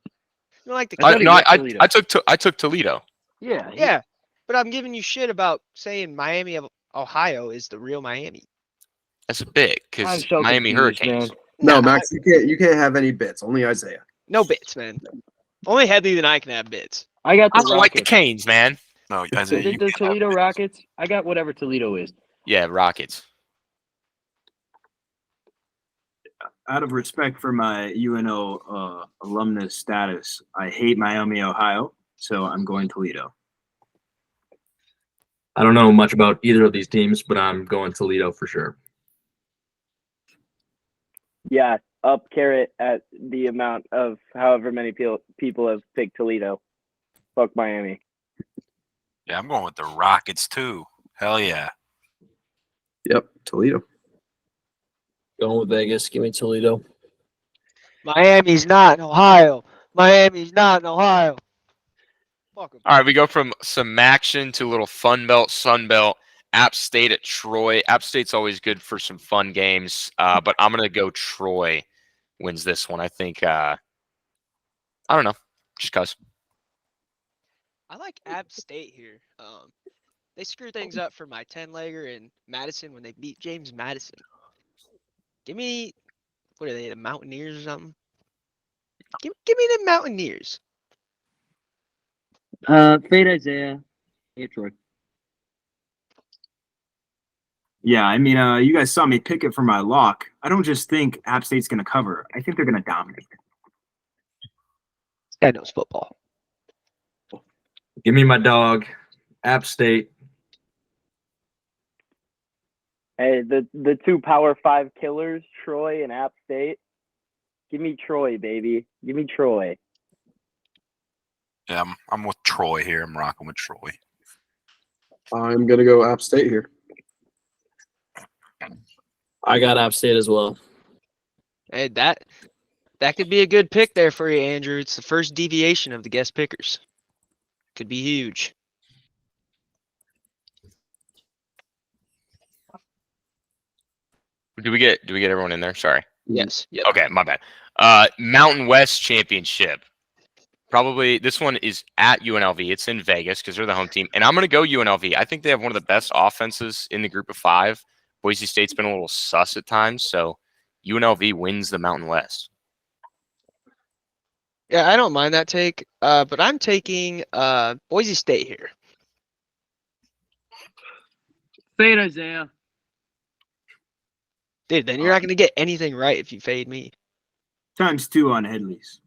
don't like the I took Toledo. Yeah. Yeah, but I'm giving you shit about saying Miami of Ohio is the real Miami. That's a bit I'm because so Miami confused, Hurricanes. man. No, Nah, Max, you can't have any bits. Only Isaiah. No bits, man. Only Headley and I can have bits. I got I the don't like the Rockets. Canes, man. No, Isaiah, The you can't have Toledo it. Rockets. I got whatever Toledo is. Yeah, Rockets. Out of respect for my UNO alumnus status, I hate Miami, Ohio, so I'm going Toledo. I don't know much about either of these teams, but I'm going Toledo for sure. Yeah, up carrot at the amount of however many people have picked Toledo. Fuck Miami. Yeah, I'm going with the Rockets too. Hell yeah. Yep, Toledo. Going with Vegas. Give me Toledo. Miami's not in Ohio. Miami's not in Ohio. Fuck 'em. All right, we go from some action to a little Fun Belt, Sun Belt. App State at Troy. App State's always good for some fun games, but I'm going to go Troy wins this one. I think, I don't know, just because. I like App State here. They screw things up for my 10-legger in Madison when they beat James Madison. Give me, what are they, the Mountaineers or something? Give me the Mountaineers. Fade Isaiah. Hey, Troy. Yeah, I mean, you guys saw me pick it for my lock. I don't just think App State's going to cover. I think they're going to dominate. Guy knows football. Give me my dog, App State. Hey, the two Power 5 killers, Troy and App State. Give me Troy, baby. Give me Troy. Yeah, I'm with Troy here. I'm rocking with Troy. I'm gonna go App State here. I got App State as well. Hey, that could be a good pick there for you, Andrew. It's the first deviation of the guest pickers. Could be huge. Do we get everyone in there? Sorry. Yes. Yep. Okay, my bad. Mountain West Championship. Probably this one is at UNLV. It's in Vegas because they're the home team. And I'm going to go UNLV. I think they have one of the best offenses in the group of 5. Boise State's been a little sus at times. So UNLV wins the Mountain West. Yeah, I don't mind that take, but I'm taking Boise State here. Fade Isaiah. Dude, then you're not going to get anything right if you fade me. ×2 on Headley's.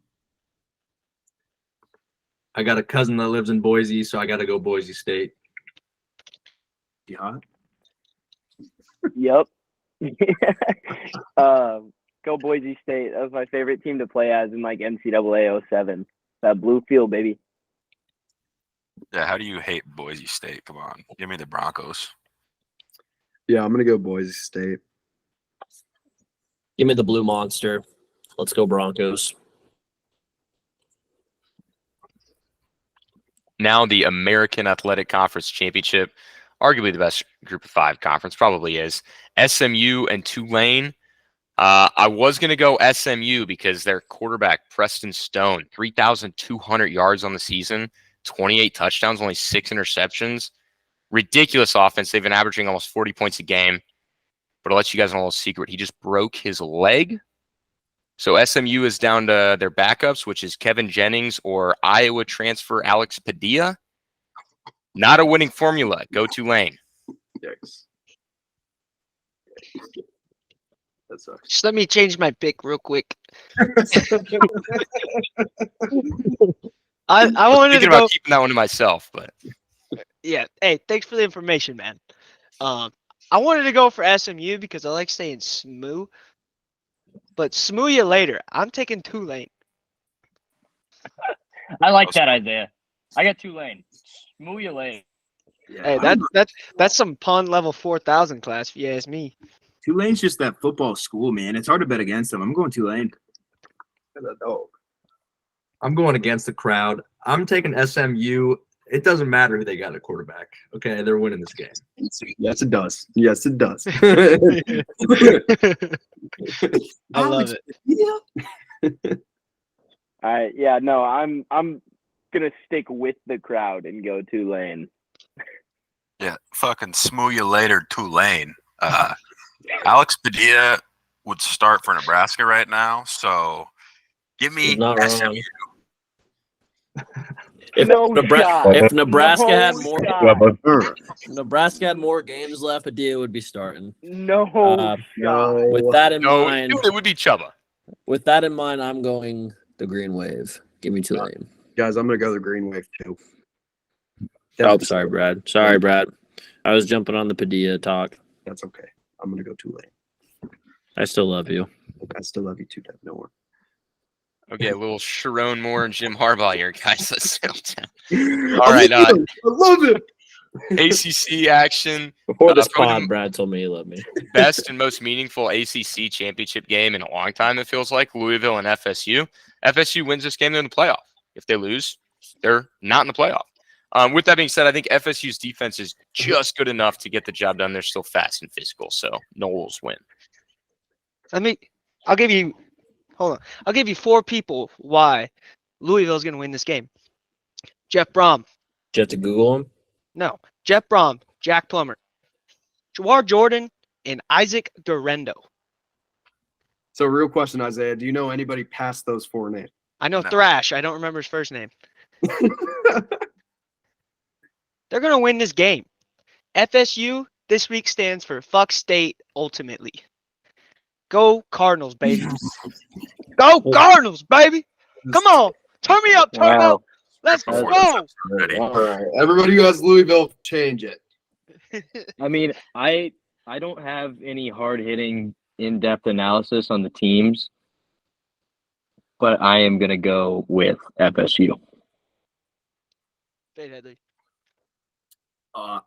I got a cousin that lives in Boise, so I got to go Boise State. Yeah. Yep. Go Boise State. That was my favorite team to play as in like NCAA 07. That blue field, baby. Yeah, how do you hate Boise State? Come on, give me the Broncos. Yeah, I'm gonna go Boise State. Give me the blue monster. Let's go Broncos. Now the American Athletic Conference Championship, arguably the best group of 5 conference, probably is. SMU and Tulane. I was going to go SMU because their quarterback, Preston Stone, 3,200 yards on the season, 28 touchdowns, only 6 interceptions. Ridiculous offense. They've been averaging almost 40 points a game. But I'll let you guys know a little secret. He just broke his leg. So SMU is down to their backups, which is Kevin Jennings or Iowa transfer Alex Padilla. Not a winning formula. Go Tulane. Yikes. That sucks. Just let me change my pick real quick. I wanted Thinking to go. about keeping that one to myself, but Yeah. Hey, thanks for the information, man. I wanted to go for SMU because I like saying SMU. But SMU you later. I'm taking Tulane. I like that, Isaiah. I got Tulane. Smooth you later. Hey, that's some pond level 4,000 class if you ask me. Tulane's just that football school, man. It's hard to bet against them. I'm going Tulane. I'm going against the crowd. I'm taking SMU. It doesn't matter who they got at quarterback. Okay, they're winning this game. Yes, it does. Yes, it does. I love it. Yeah. All right, yeah, no, I'm gonna stick with the crowd and go Tulane. Yeah, fucking smooth you later, Tulane. Alex Padilla would start for Nebraska right now, so give me He's not SMU. wrong. If, No shot. if Nebraska No had more, shot. Nebraska had more games left, Padilla would be starting. No shot. With that in no, mind, it would be Chuba. with that in mind, I'm going the Green Wave. Give me Tulane. Guys, I'm gonna go the Green Wave too. Oh, sorry, Brad. Sorry, Brad. I was jumping on the Padilla talk. That's okay. I'm gonna go Tulane. I still love you. I still love you too, Dev. No more. Okay, a little Sharon Moore and Jim Harbaugh here, guys. Let's settle down. I All right, love it. ACC action. Before this probably pod, the Brad told me he loved me. best and most meaningful ACC championship game in a long time, it feels like. Louisville and FSU. FSU wins this game, they're in the playoff. If they lose, they're not in the playoff. With that being said, I think FSU's defense is just good enough to get the job done. They're still fast and physical, so Noles win. I'll give you 4 people why Louisville's going to win this game. Jeff Brom. Did you have to Google him? No. Jeff Brom, Jack Plummer, Jawar Jordan, and Isaac Durendo. So, real question, Isaiah. Do you know anybody past those 4 names? I know No. Thrash. I don't remember his first name. They're going to win this game. FSU this week stands for fuck state ultimately. Go Cardinals, baby. Go Cardinals, baby. Come on. Turn me up. Turn Wow. up. Let's Before go. this episode, ready. All right. Everybody who has Louisville, change it. I mean, I don't have any hard-hitting, in-depth analysis on the teams, but I am going to go with FSU. Fade Headley. I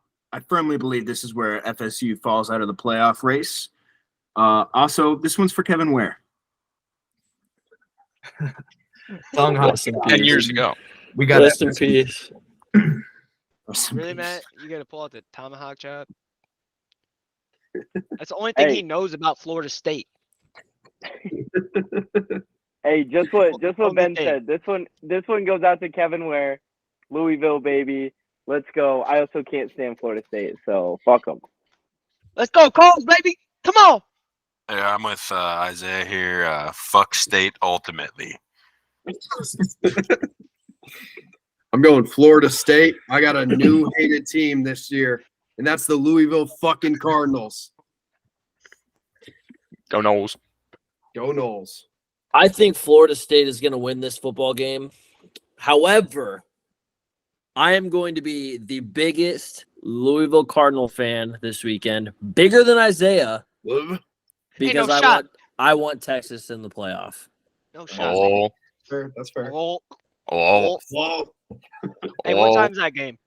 firmly believe this is where FSU falls out of the playoff race. Also, this one's for Kevin Ware. Tongue hot. Rest in 10 peace. years ago. We got Rest in peace. Really, Matt? You got to pull out the tomahawk chop? That's the only thing Hey. he knows about Florida State. Hey, just what Ben Hey. said. This one goes out to Kevin Ware, Louisville baby. Let's go. I also can't stand Florida State, so fuck them. Let's go, Coles, baby. Come on. Yeah, I'm with Isaiah here. Fuck State ultimately. I'm going Florida State. I got a new hated team this year, and that's the Louisville fucking Cardinals. Go Noles. Go Noles. I think Florida State is going to win this football game. However, I am going to be the biggest Louisville Cardinal fan this weekend, bigger than Isaiah, because no shot. I want Texas in the playoff. No shot. Oh, Fair. That's fair. Oh. oh, Hey, what time's that game?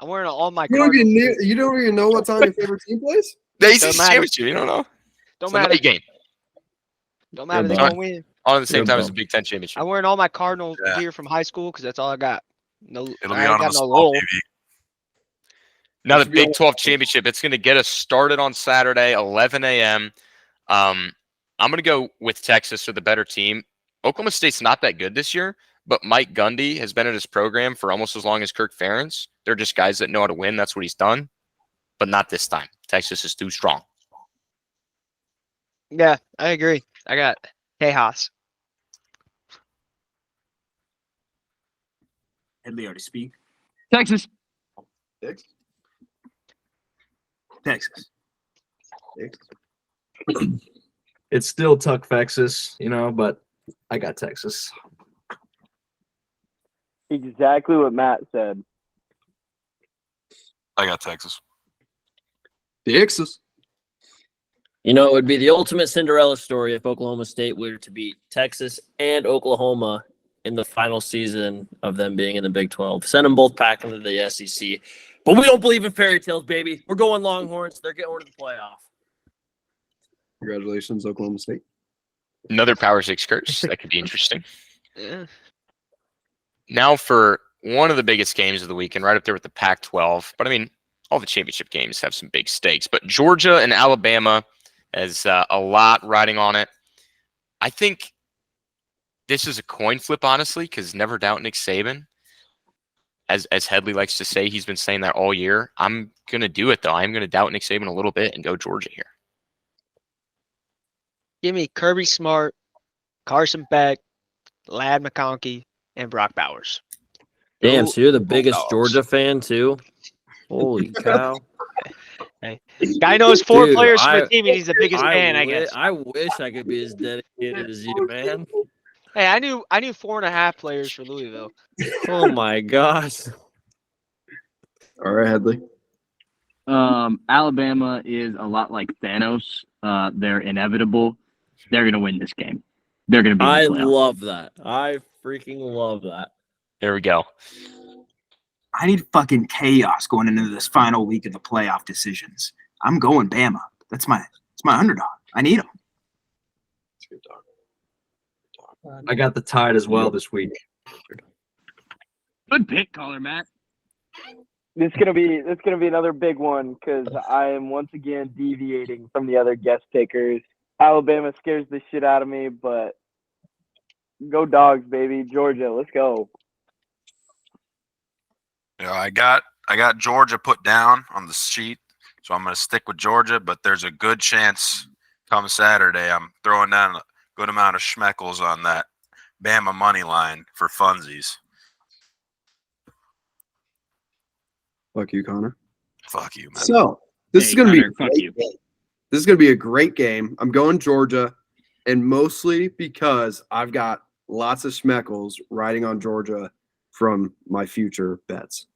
I'm wearing all my You don't Cardinals. even know what time your favorite team plays? the ACC Doesn't matter. championship. You don't know. Don't It's a matter. night game. Don't matter. They're bum. gonna win. On at the same You're time as bum. the Big Ten championship. I'm wearing all my Cardinal Yeah. gear from high school because that's all I got. No, It'll I be ain't on got the no small roll. TV. Now the should be Big on- 12 championship, it's going to get us started on Saturday, 11 a.m. I'm going to go with Texas for the better team. Oklahoma State's not that good this year, but Mike Gundy has been at his program for almost as long as Kirk Ferentz. They're just guys that know how to win. That's what he's done, but not this time. Texas is too strong. Yeah, I agree. I got Tejas. Headley already speak. Texas. Texas. It's still Tuckfexas, but I got Texas. Exactly what Matt said. I got Texas. Texas. You know, it would be the ultimate Cinderella story if Oklahoma State were to beat Texas and Oklahoma in the final season of them being in the Big 12. Send them both back into the SEC. But we don't believe in fairy tales, baby. We're going Longhorns. They're going to the playoff. Congratulations, Oklahoma State. Another Power 6 curse. That could be interesting. Yeah. Now for one of the biggest games of the weekend, right up there with the Pac-12. But, I mean, all the championship games have some big stakes. But Georgia and Alabama has a lot riding on it. I think this is a coin flip, honestly, because never doubt Nick Saban. As Headley likes to say, he's been saying that all year. I'm going to do it, though. I'm going to doubt Nick Saban a little bit and go Georgia here. Give me Kirby Smart, Carson Beck, Ladd McConkey, and Brock Bowers. Damn, Go so you're the biggest Bulldogs. Georgia fan, too? Holy cow. Guy knows four Dude, players from the team, and he's the biggest I fan, I wi- guess. I wish I could be as dedicated as you, man. Hey, I knew 4.5 players for Louisville. Oh, my gosh. All right, Headley. Alabama is a lot like Thanos. They're inevitable. They're going to win this game. They're going to be in I the playoff. love that. I freaking love that. There we go. I need fucking chaos going into this final week of the playoff decisions. I'm going Bama. It's my underdog. I need them. I got the Tide as well this week. Good pick, caller Matt. This is gonna be another big one because I am once again deviating from the other guest pickers. Alabama scares the shit out of me, but go Dogs, baby. Georgia, let's go. Yeah, I got Georgia put down on the sheet, so I'm going to stick with Georgia. But there's a good chance come Saturday I'm throwing down a good amount of schmeckles on that Bama money line for funsies. Fuck you, Connor. Fuck you, man. So this is Hey, going to be Connor, fuck you. This is going to be a great game. I'm going Georgia, and mostly because I've got lots of schmeckles riding on Georgia from my future bets.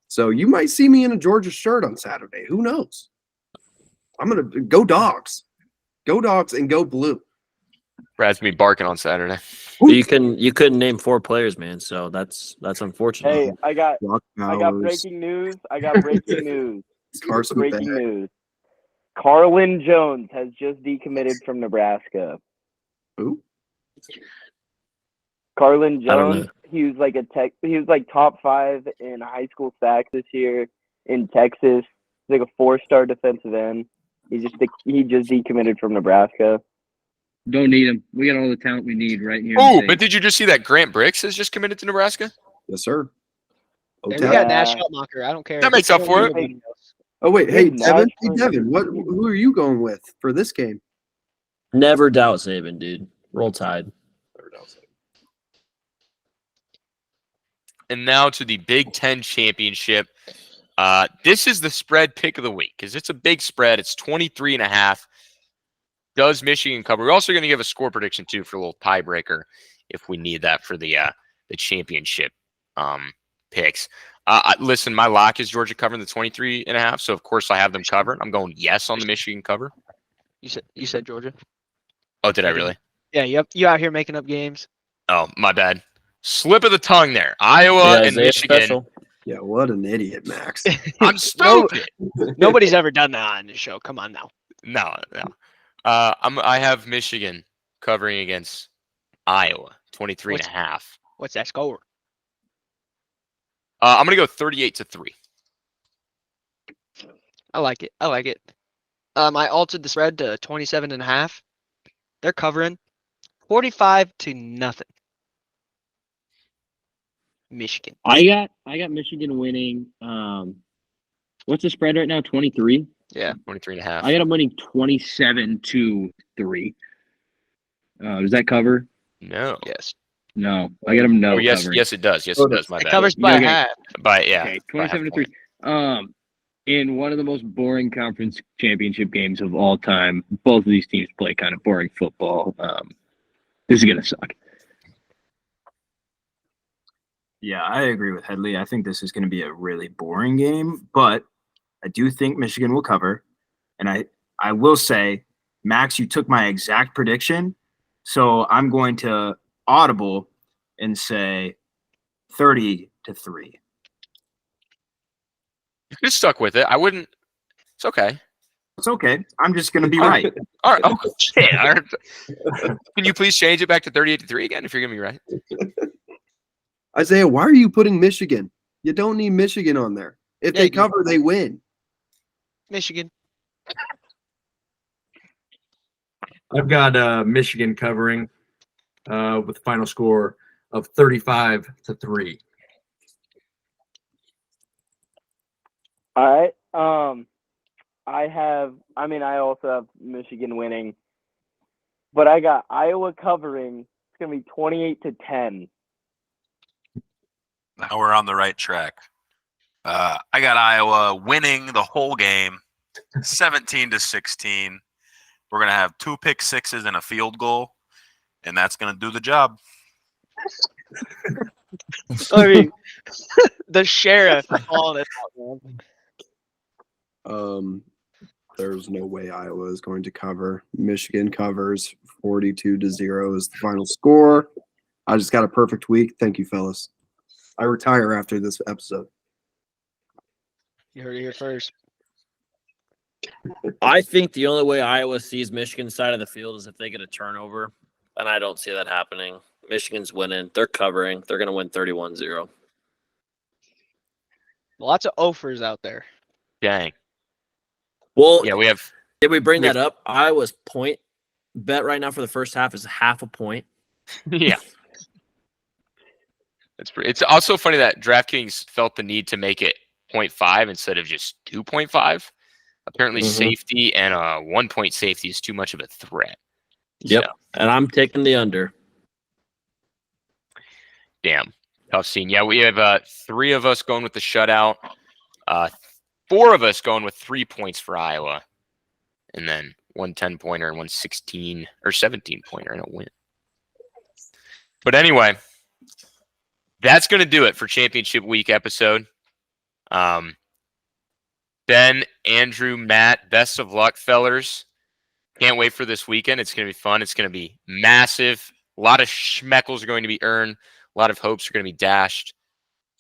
So you might see me in a Georgia shirt on Saturday. Who knows? I'm going to go Dogs. Go Dogs and go blue. Brad's gonna be barking on Saturday. You couldn't name 4 players, man. So that's unfortunate. Hey, I got Brock breaking news. I got breaking news. Carson Breaking Beck. news. Carlin Jones has just decommitted from Nebraska. Who? Carlin I don't Jones, know. he was like top 5 in high school sacks this year in Texas. He's like a 4-star defensive end. He just decommitted from Nebraska. Don't need him. We got all the talent we need right here. in Oh, state. but did you just see that Grant Bricks has just committed to Nebraska? Yes, sir. And Okay. we got Yeah. Nash Schutmacher. I don't care. That makes up for it. Anybody else. Oh wait, hey Big Devin, Nash- who are you going with for this game? Never doubt Saban, dude. Roll Tide. And now to the Big Ten Championship. This is the spread pick of the week because it's a big spread. It's 23.5. Does Michigan cover? We're also going to give a score prediction too for a little tiebreaker if we need that for the championship picks. Listen, my lock is Georgia covering the 23.5, so of course I have them covered. I'm going yes on the Michigan cover. You said Georgia. Oh, did I really? Yeah, you out here making up games. Oh, my bad. Slip of the tongue there. Iowa and Isaiah Michigan. special. Yeah, what an idiot, Max. I'm stupid. Nobody's ever done that on this show. Come on now. No. I have Michigan covering against Iowa, 23.5. What's that score? I'm going to go 38-3. I like it. I altered the spread to 27.5. They're covering 45-0. Michigan. I got Michigan winning. What's the spread right now? 23. Yeah. 23.5. I got them winning 27-3. Does that cover? No. Yes. No, I got them no. Oh, yes, covering. yes, it does. Yes, it does. My It bad. covers by Okay. half. By, yeah. Okay, by half 27-3. point. In one of the most boring conference championship games of all time, both of these teams play kind of boring football. This is gonna suck. Yeah, I agree with Headley. I think this is going to be a really boring game, but I do think Michigan will cover. And I will say, Max, you took my exact prediction. So I'm going to audible and say 30-3. You could have stuck with it. I wouldn't. It's okay. It's okay. I'm just going to be right. All right. Oh, shit. All right. Can you please change it back to 38-3 again if you're going to be right? Isaiah, why are you putting Michigan? You don't need Michigan on there. If Yeah, they you- cover, they win. Michigan. I've got Michigan covering with a final score of 35-3. All right. I also have Michigan winning, but I got Iowa covering. It's gonna be 28-10. Now we're on the right track. I got Iowa winning the whole game, 17-16. We're gonna have 2 pick sixes and a field goal, and that's gonna do the job. I mean, the sheriff calling it out, man. There's no way Iowa is going to cover. Michigan covers 42-0 is the final score. I just got a perfect week. Thank you, fellas. I retire after this episode. You heard it here first. I think the only way Iowa sees Michigan's side of the field is if they get a turnover, and I don't see that happening. Michigan's winning. They're covering. They're going to win 31-0. Lots of offers out there. Dang. Well, Yeah, we have. did we bring that up? Iowa's point bet right now for the first half is half a point. Yeah. It's also funny that DraftKings felt the need to make it 0.5 instead of just 2.5. Apparently, safety and a 1 point safety is too much of a threat. Yep. So, And I'm taking the under. damn. Tough scene. Yeah, we have 3 of us going with the shutout. 4 of us going with 3 points for Iowa. And then 1 10-pointer and 1 16 or 17-pointer and a win. But anyway, that's going to do it for Championship Week episode. Ben, Andrew, Matt, best of luck, fellers. Can't wait for this weekend. It's going to be fun. It's going to be massive. A lot of schmeckles are going to be earned. A lot of hopes are going to be dashed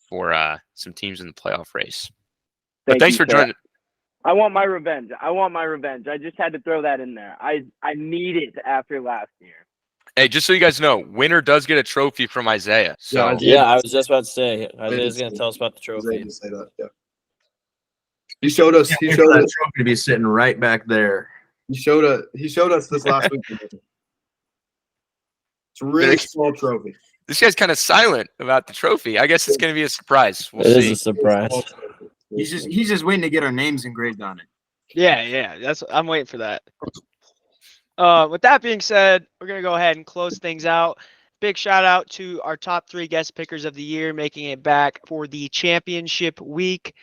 for some teams in the playoff race. But thanks you, for sir. joining. I want my revenge. I just had to throw that in there. I need it after last year. Hey, just so you guys know, winner does get a trophy from Isaiah. So Yeah, I was just about to say, Isaiah's going to tell us about the Isaiah trophy. did say that, yeah. He showed us. He Wait showed for that us. trophy to be sitting right back there. He showed us this last week. It's a really small trophy. This guy's kind of silent about the trophy. I guess it's going to be a surprise. We'll It see. is a surprise. He's just waiting to get our names engraved on it. Yeah. I'm waiting for that. With that being said, we're gonna go ahead and close things out. Big shout out to our top 3 guest pickers of the year, making it back for the championship week.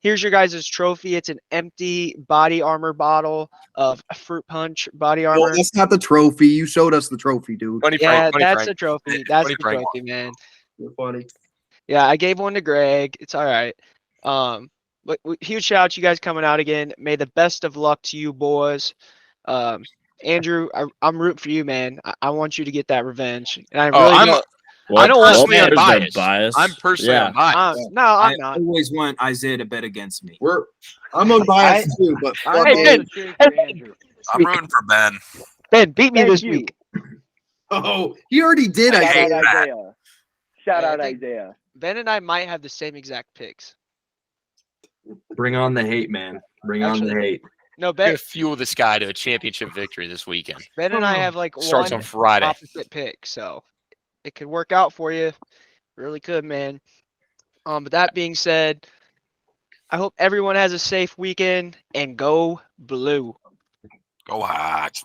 Here's your guys' trophy. It's an empty body armor bottle of Fruit Punch body armor. Well, that's not the trophy. You showed us the trophy, dude. Funny Yeah, Frank, that's the trophy. That's Funny the Frank. trophy, man. You're funny. Yeah, I gave one to Greg. It's all right. But huge shout out to you guys coming out again. May the best of luck to you boys. Andrew, I'm rooting for you, man. I want you to get that revenge. And I really I don't want personally there's the unbiased. I'm personally Yeah. unbiased. no, I I'm not. always want Isaiah to bet against me. I'm unbiased too, but Hey, Ben, I'm rooting for Ben. Ben, beat me Thank this you. week. oh, he already did. I Shout think. out Isaiah. Shout Yeah, I out think- Isaiah. Ben and I might have the same exact picks. Bring on the hate, man. Bring on the hate. No, We're Ben, gonna fuel this guy to a championship victory this weekend. Ben and I have like Starts one on Friday. opposite pick, so it could work out for you. Really could, man. But that being said, I hope everyone has a safe weekend and go blue. Go Hawks.